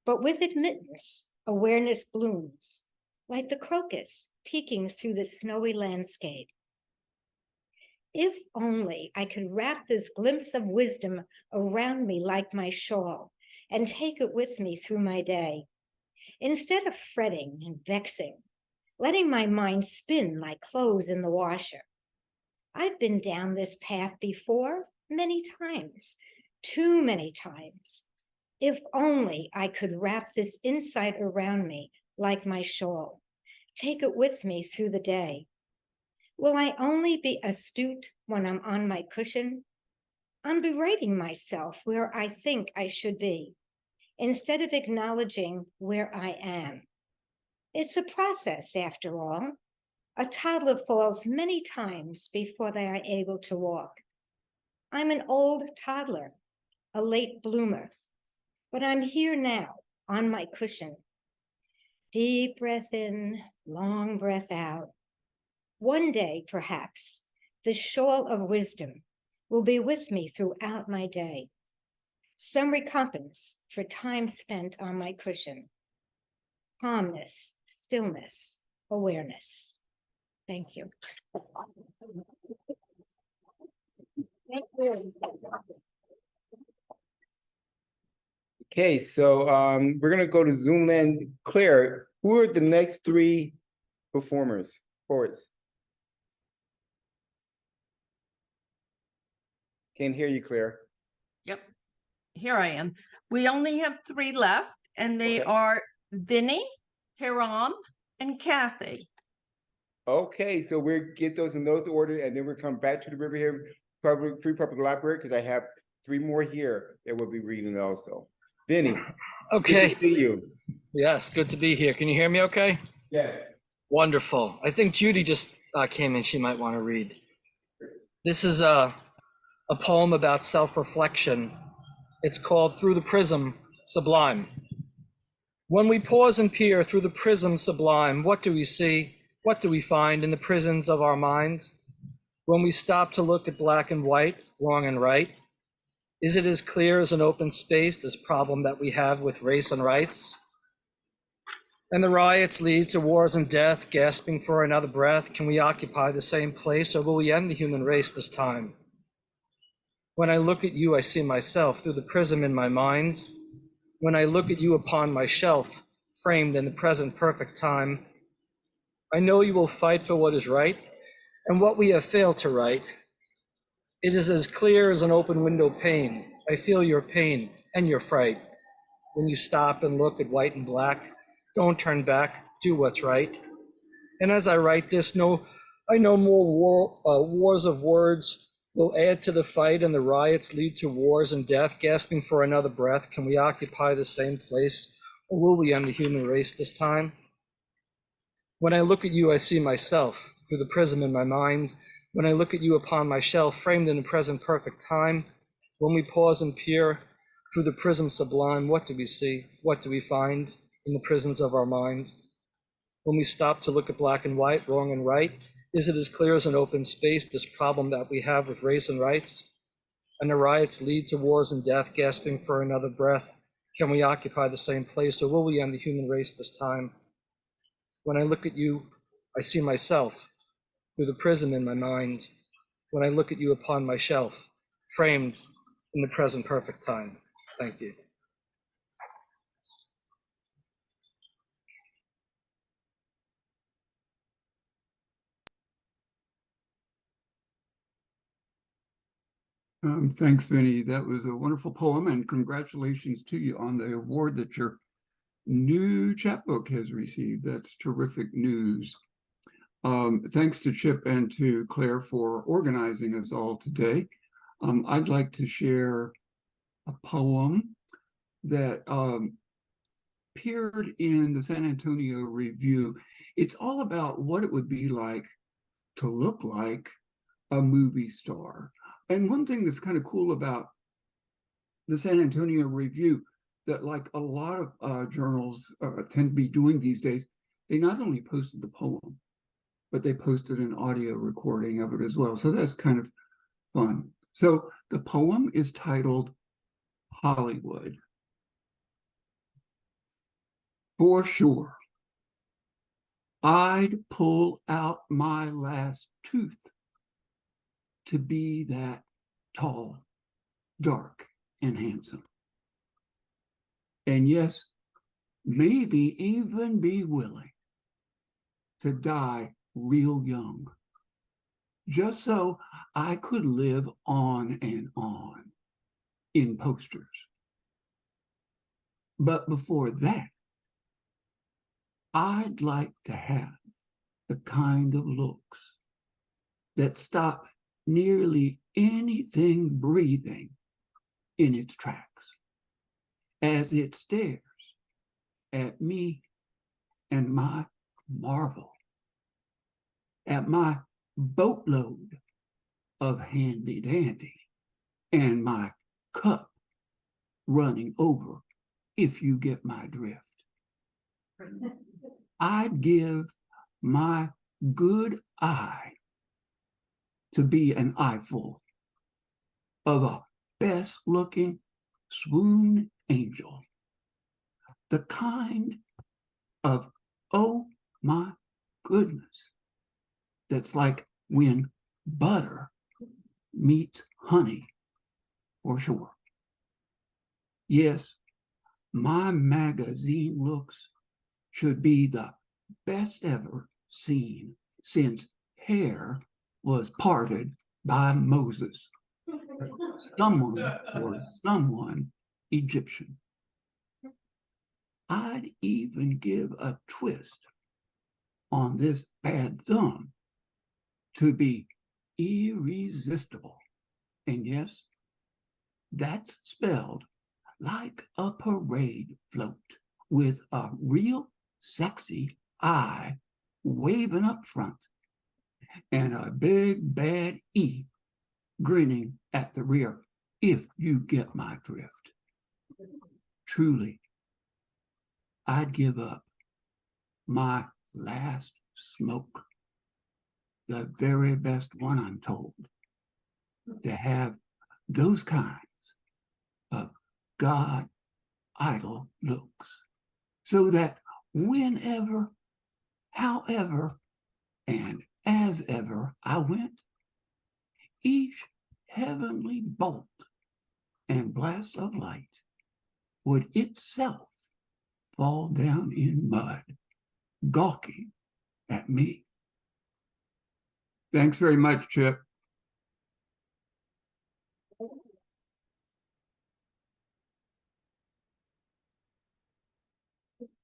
but with admittance, awareness blooms, like the crocus peeking through the snowy landscape. If only I could wrap this glimpse of wisdom around me like my shawl and take it with me through my day. Instead of fretting and vexing, letting my mind spin like clothes in the washer. I've been down this path before many times, too many times. If only I could wrap this insight around me like my shawl, take it with me through the day. Will I only be astute when I'm on my cushion? I'm berating myself where I think I should be, instead of acknowledging where I am. It's a process, after all. A toddler falls many times before they are able to walk. I'm an old toddler, a late bloomer, but I'm here now on my cushion. Deep breath in, long breath out. One day, perhaps, the shawl of wisdom will be with me throughout my day. Some recompense for time spent on my cushion. Calmness, stillness, awareness. Thank you. Thank you. Okay, so we're gonna go to Zoom land. Claire, who are the next three performers, poets? Can't hear you, Claire. Yep, here I am. We only have 3 left, and they Okay. are Vinny, Hiram, and Kathy. Okay, so we'll get those in those order, and then we'll come back to the Riverhead Free Public Library, because I have 3 more here that we'll be reading also. Vinny. Okay. Good to see you. Yes, good to be here. Can you hear me okay? Yes. Wonderful. I think Judy just came in. She might want to read. This is a poem about self-reflection. It's called Through the Prism Sublime. When we pause and peer through the prism sublime, what do we see? What do we find in the prisons of our mind? When we stop to look at black and white, wrong and right, is it as clear as an open space, this problem that we have with race and rights? And the riots lead to wars and death, gasping for another breath. Can we occupy the same place, or will we end the human race this time? When I look at you, I see myself through the prism in my mind. When I look at you upon my shelf, framed in the present perfect time, I know you will fight for what is right and what we have failed to write. It is as clear as an open window pane. I feel your pain and your fright. When you stop and look at white and black, don't turn back, do what's right. And as I write this, I know more wars of words will add to the fight, and the riots lead to wars and death, gasping for another breath. Can we occupy the same place, or will we end the human race this time? When I look at you, I see myself through the prism in my mind. When I look at you upon my shelf, framed in the present perfect time, when we pause and peer through the prism sublime, what do we see? What do we find in the prisons of our mind? When we stop to look at black and white, wrong and right, is it as clear as an open space, this problem that we have with race and rights? And the riots lead to wars and death, gasping for another breath. Can we occupy the same place, or will we end the human race this time? When I look at you, I see myself through the prism in my mind. When I look at you upon my shelf, framed in the present perfect time. Thank you. Thanks, Vinny. That was a wonderful poem, and congratulations to you on the award that your new chapbook has received. That's terrific news. Thanks to Chip and to Claire for organizing us all today. I'd like to share a poem that appeared in the San Antonio Review. It's all about what it would be like to look like a movie star. And one thing that's kind of cool about the San Antonio Review, that like a lot of journals tend to be doing these days, they not only posted the poem, but they posted an audio recording of it as well. So that's kind of fun. So the poem is titled Hollywood. For sure, I'd pull out my last tooth to be that tall, dark, and handsome. And yes, maybe even be willing to die real young, just so I could live on and on in posters. But before that, I'd like to have the kind of looks that stop nearly anything breathing in its tracks as it stares at me and my marvel, at my boatload of handy dandy and my cup running over, if you get my drift. I'd give my good eye to be an eyeful of a best looking swoon angel, the kind of, oh my goodness, that's like when butter meets honey, for sure. Yes, my magazine looks should be the best ever seen since hair was parted by Moses. Someone Egyptian. I'd even give a twist on this bad thumb to be irresistible. And yes, that's spelled like a parade float with a real sexy eye waving up front and a big bad E grinning at the rear, if you get my drift. Truly, I'd give up my last smoke, the very best one, I'm told, to have those kinds of God idol looks, so that whenever, however, and as ever I went, each heavenly bolt and blast of light would itself fall down in mud, gawking at me. Thanks very much, Chip.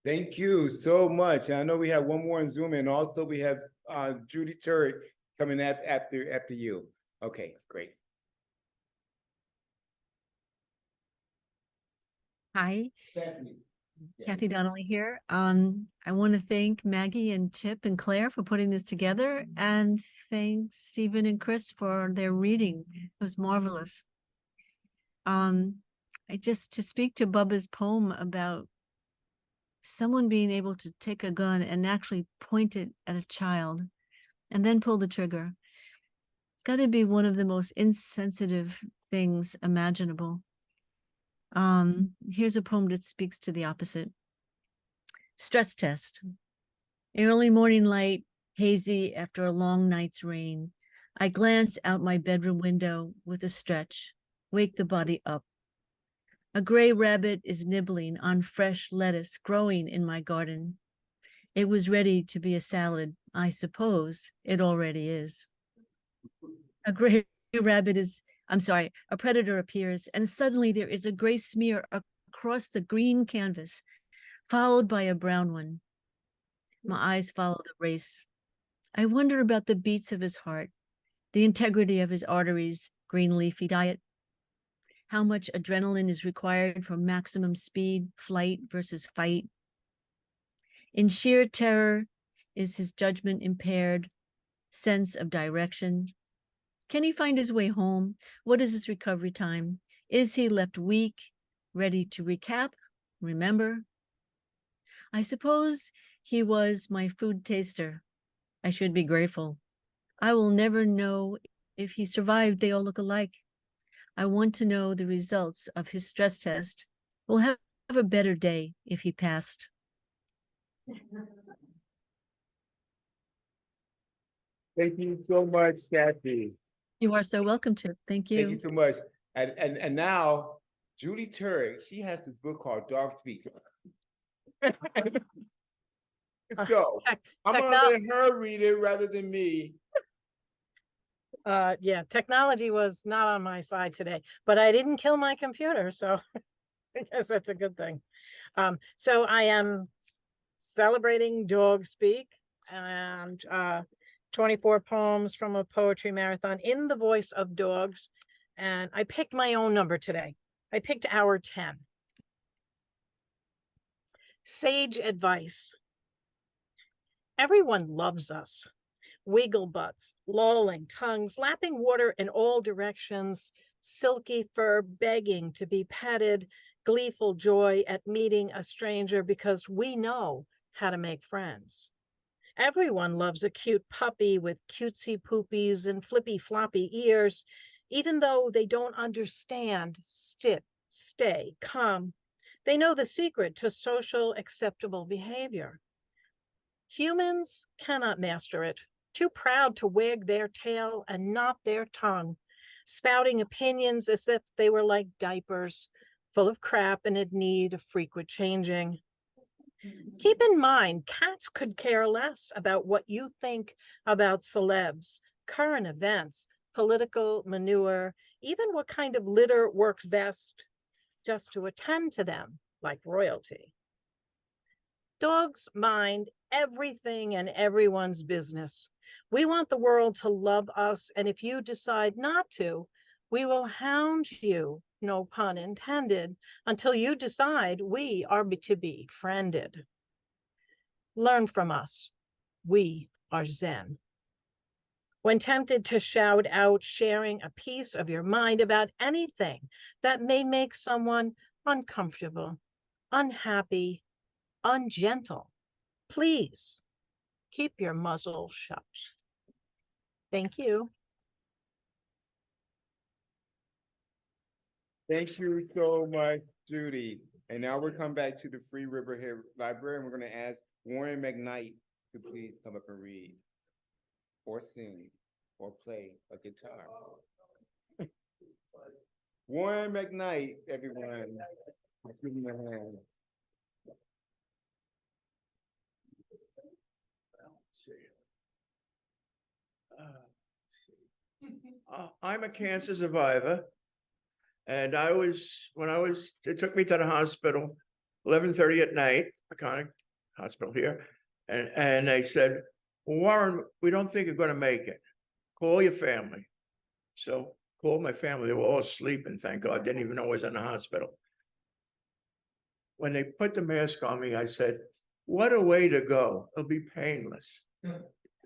Thank you so much. I know we have one more on Zoom, and also we have Judy Turret coming after you. Okay, great. Hi, Stephanie. Kathy Donnelly here. I want to thank Maggie and Chip and Claire for putting this together, and thanks Stephen and Kris for their reading. It was marvelous. To speak to Bubba's poem about someone being able to take a gun and actually point it at a child and then pull the trigger. It's got to be one of the most insensitive things imaginable. Here's a poem that speaks to the opposite. Stress test. Early morning light, hazy after a long night's rain. I glance out my bedroom window with a stretch, wake the body up. A gray rabbit is nibbling on fresh lettuce growing in my garden. It was ready to be a salad. I suppose it already is. A predator appears, and suddenly there is a gray smear across the green canvas, followed by a brown one. My eyes follow the race. I wonder about the beats of his heart, the integrity of his arteries, green leafy diet, how much adrenaline is required for maximum speed, flight versus fight. In sheer terror, is his judgment impaired, sense of direction? Can he find his way home? What is his recovery time? Is he left weak, ready to recap, remember? I suppose he was my food taster, I should be grateful. I will never know if he survived. They all look alike. I want to know the results of his stress test. We'll have a better day if he passed. Thank you so much, Kathy. You are so welcome to. Thank you. Thank you so much. And now Judy Turek, she has this book called Dog Speaks. So I'm gonna let her read it rather than me. Yeah, technology was not on my side today, but I didn't kill my computer, so I guess that's a good thing. So I am celebrating Dog Speak and 24 poems from a poetry marathon in the voice of dogs. And I picked my own number today. I picked hour 10. Sage advice. Everyone loves us. Wiggle butts, lolling tongues, lapping water in all directions, silky fur begging to be petted, gleeful joy at meeting a stranger because we know how to make friends. Everyone loves a cute puppy with cutesy poopies and flippy floppy ears, even though they don't understand sit, stay, come. They know the secret to social acceptable behavior. Humans cannot master it. Too proud to wag their tail and not their tongue, spouting opinions as if they were like diapers, full of crap and in need of frequent changing. Keep in mind, cats could care less about what you think about celebs, current events, political manure, even what kind of litter works best, just to attend to them like royalty. Dogs mind everything and everyone's business. We want the world to love us, and if you decide not to, we will hound you, no pun intended, until you decide we are to be friended. Learn from us. We are Zen. When tempted to shout out, sharing a piece of your mind about anything that may make someone uncomfortable, unhappy, ungentle, please keep your muzzle shut. Thank you. Thank you so much, Judy. And now we're coming back to the Free Riverhead Library, and we're going to ask Warren McKnight to please come up and read, or sing, or play a guitar. Warren McKnight, everyone. Give him a hand. I'm a cancer survivor. And it took me to the hospital, 11:30 at night, Iconic Hospital here. And they said, Warren, we don't think you're going to make it. Call your family. So called my family. They were all sleeping, thank God. Didn't even know I was in the hospital. When they put the mask on me, I said, what a way to go. It'll be painless.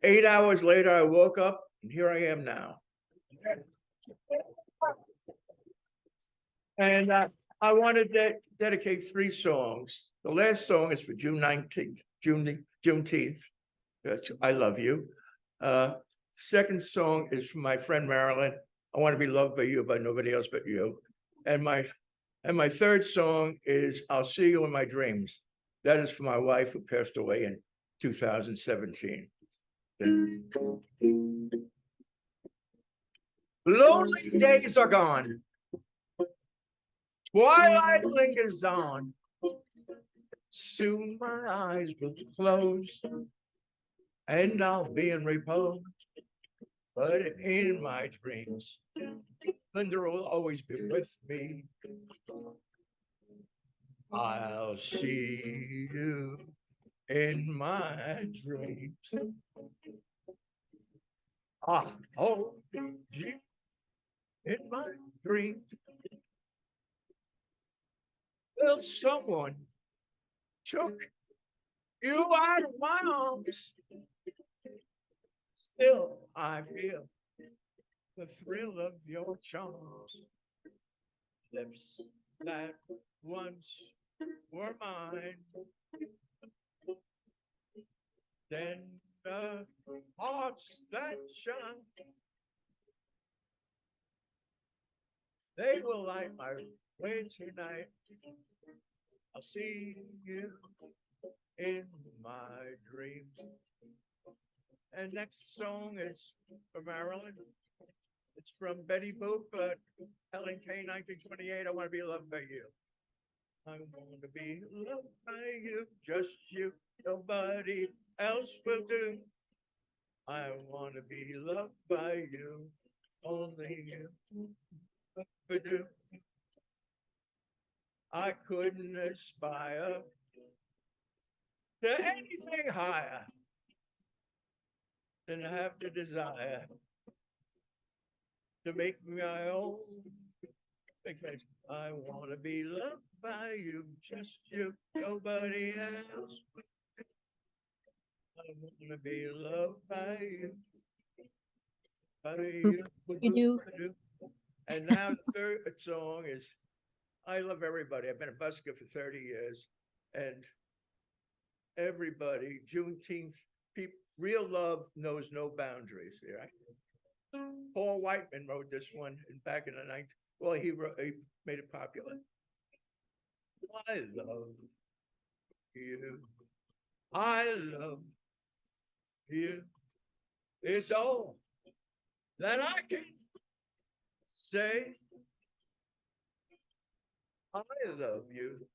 8 hours later, I woke up and here I am now. And I wanted to dedicate 3 songs. The last song is for June 19th, Juneteenth. I love you. Second song is for my friend Marilyn. I want to be loved by you, by nobody else but you. And my third song is I'll See You in My Dreams. That is for my wife who passed away in 2017. Lonely days are gone. Twilight lingers on. Soon my eyes will close and I'll be in repose. But in my dreams, Linda will always be with me. I'll see you in my dreams. I'll hold you in my dreams. Well, someone took you out of my arms. Still, I feel the thrill of your charms. Lips that once were mine, then the hearts that shine. They will light my way tonight. I'll see you in my dreams. And next song is from Maryland. It's from Betty Boop, Helen K. 1928. I want to be loved by you. I want to be loved by you, just you. Nobody else will do. I want to be loved by you, only you will do. I couldn't aspire to anything higher than have the desire to make me my own. Because I want to be loved by you, just you, nobody else. I want to be loved by you. By you. You And now the third song is I Love Everybody. I've been a busker for 30 years. And everybody, Juneteenth, people, real love knows no boundaries, right? Paul Whiteman wrote this one back in the 90s. Well, he made it popular. I love you. I love you. It's all that I can say. I love you.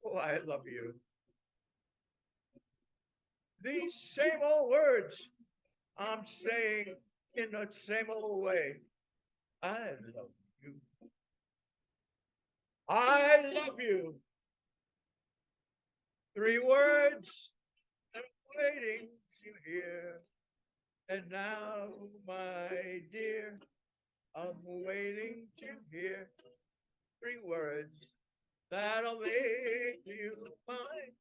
Oh, I love you. These same old words I'm saying in the same old way. I love you. I love you. 3 words I'm waiting to hear. And now, my dear, I'm waiting to hear 3 words that'll make you mine.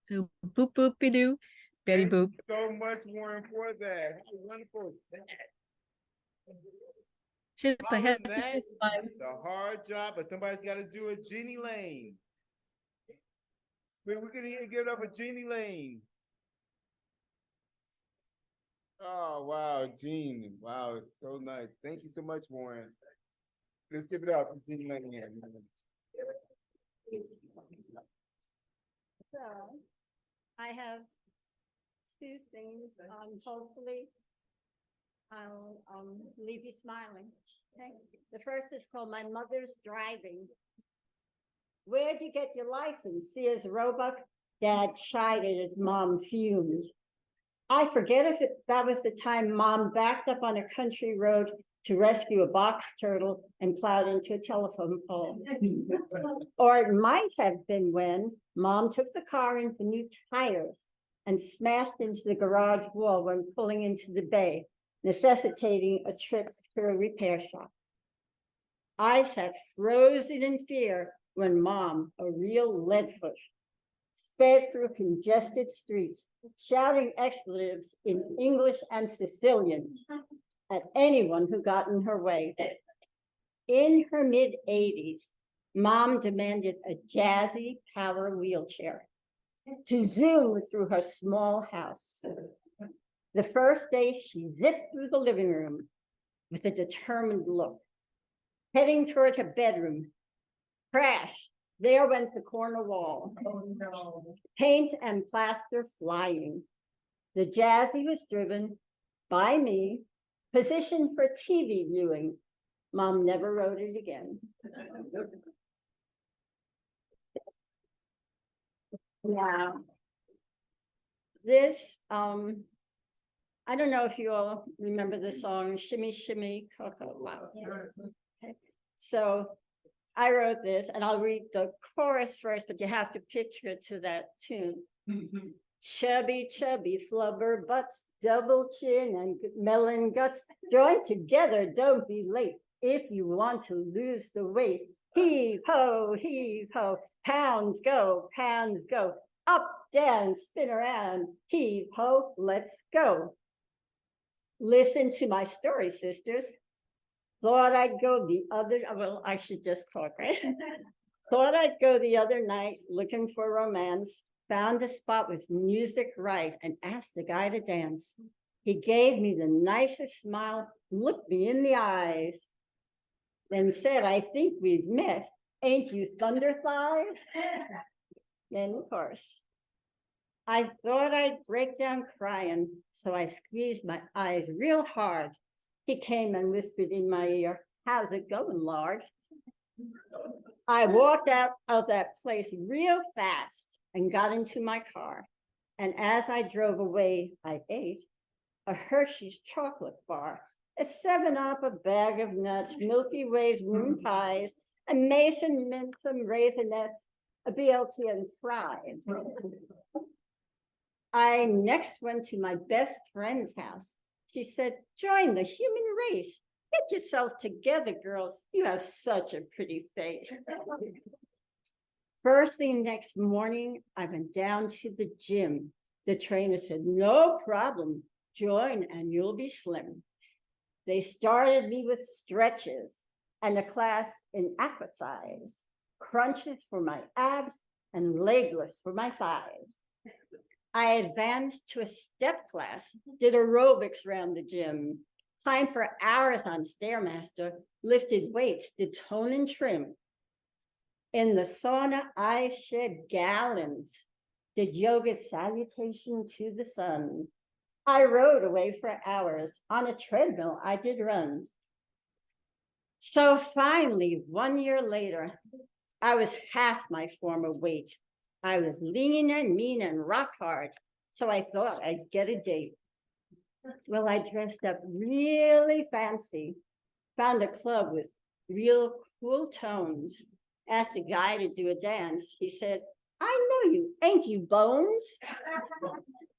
So boop boopy doo, Betty Thank Boop. you so much, Warren, for that. How wonderful is that? Chip, I have Following to say that, bye. it's a hard job, but somebody's got to do it. Jeannie Lane. We're gonna give it up for Jeannie Lane. Oh wow, Jean. Wow, it's so nice. Thank you so much, Warren. Let's give it up for Jeannie Lane. So I have 2 things. Hopefully I'll leave you smiling. Okay. The first is called My Mother's Driving. Where'd you get your license? Sears Roebuck? Dad chided as Mom fumed. I forget if that was the time Mom backed up on a country road to rescue a box turtle and plowed into a telephone pole. Or it might have been when Mom took the car in for new tires and smashed into the garage wall when pulling into the bay, necessitating a trip to a repair shop. I sat frozen in fear when Mom, a real leadfoot, sped through congested streets, shouting expletives in English and Sicilian at anyone who got in her way. In her mid-80s, Mom demanded a jazzy power wheelchair to zoom through her small house. The first day, she zipped through the living room with a determined look. Heading toward her bedroom, crash, there went the corner wall. Oh, no. Paint and plaster flying. The jazzy was driven by me, positioned for TV viewing. Mom never rode it again. Now, this, I don't know if you all remember the song, Shimmy, Shimmy, Cocoa. Wow. Okay. So I wrote this, and I'll read the chorus first, but you have to picture it to that tune. Chubby, chubby, flubber butts, double chin and melon guts, join together, don't be late if you want to lose the weight. Heave ho, pounds go, up, down, spin around, heave ho, let's go. Listen to my story, sisters. Thought I'd go the other, well, I should just talk, right? Thought I'd go the other night looking for romance, found a spot with music right and asked the guy to dance. He gave me the nicest smile, looked me in the eyes, then said, I think we've met. Ain't you thunder thighs? Then, of course, I thought I'd break down crying, so I squeezed my eyes real hard. He came and whispered in my ear, how's it going, Lord? I walked out of that place real fast and got into my car. And as I drove away, I ate a Hershey's chocolate bar, a 7-Up, a bag of nuts, Milky Way's moon pies, a Mason mint, some raisinets, a BLT and fries. I next went to my best friend's house. She said, join the human race. Get yourselves together, girls. You have such a pretty face. First thing next morning, I went down to the gym. The trainer said, no problem. Join and you'll be slim. They started me with stretches and a class in exercise, crunches for my abs and leg lifts for my thighs. I advanced to a step class, did aerobics around the gym, climbed for hours on Stairmaster, lifted weights, did tone and trim. In the sauna, I shed gallons, did yoga salutation to the sun. I rode away for hours. On a treadmill, I did runs. So finally, 1 year later, I was half my former weight. I was lean and mean and rock hard, so I thought I'd get a date. Well, I dressed up really fancy, found a club with real cool tones, asked a guy to do a dance. He said, I know you, ain't you Bones?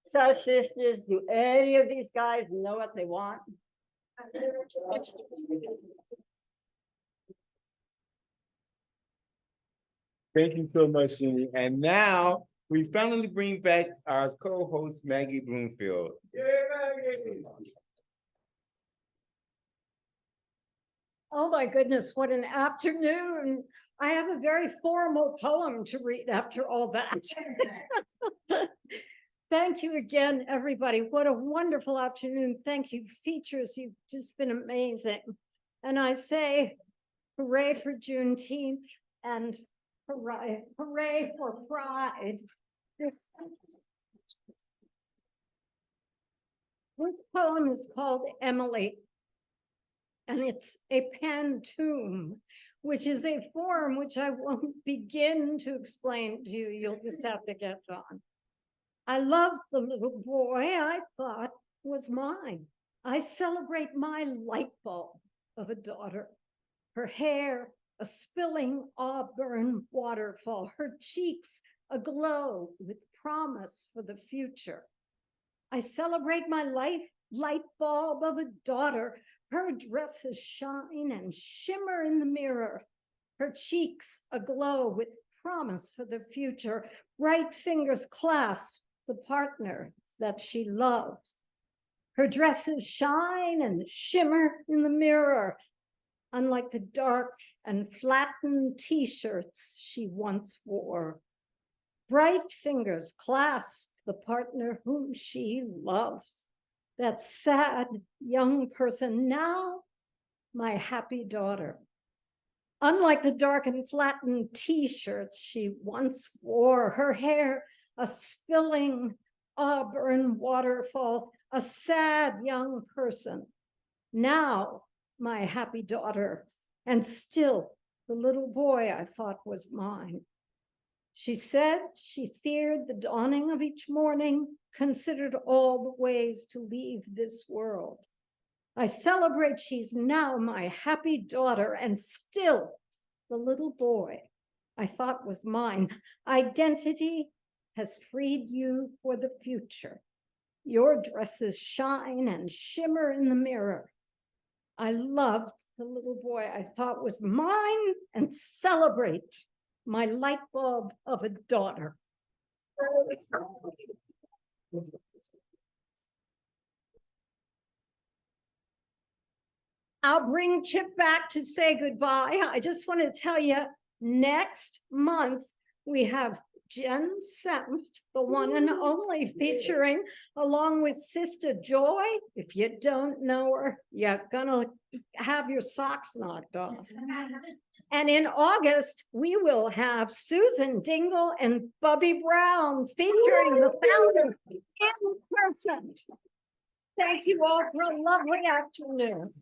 So sisters, do any of these guys know what they want? Thank you so much, Jenny. And now we finally bring back our co-host, Maggie Bloomfield. Yay, Maggie! Oh my goodness, what an afternoon. I have a very formal poem to read after all that. Thank you again, everybody. What a wonderful afternoon. Thank you, features. You've just been amazing. And I say, hooray for Juneteenth and hooray for Pride. This poem is called Emily, and it's a pantoum, which is a form which I won't begin to explain to you. You'll just have to get on. I love the little boy I thought was mine. I celebrate my light bulb of a daughter. Her hair, a spilling auburn waterfall, her cheeks aglow with promise for the future. I celebrate my light bulb of a daughter. Her dresses shine and shimmer in the mirror. Her cheeks aglow with promise for the future. Bright fingers clasp the partner that she loves. Her dresses shine and shimmer in the mirror, unlike the dark and flattened t-shirts she once wore. Bright fingers clasp the partner whom she loves. That sad young person, now my happy daughter. Unlike the dark and flattened t-shirts she once wore, her hair a spilling auburn waterfall, a sad young person. Now my happy daughter, and still the little boy I thought was mine. She said she feared the dawning of each morning, considered all the ways to leave this world. I celebrate she's now my happy daughter, and still the little boy I thought was mine. Identity has freed you for the future. Your dresses shine and shimmer in the mirror. I loved the little boy I thought was mine and celebrate my light bulb of a daughter. I'll bring Chip back to say goodbye. I just want to tell you, next month, we have Jen Senft, the one and only, featuring along with Sister Joy. If you don't know her, you're gonna have your socks knocked off. And in August, we will have Susan Dingle and Bubby Brown featuring the founder in person. Thank you all for a lovely afternoon.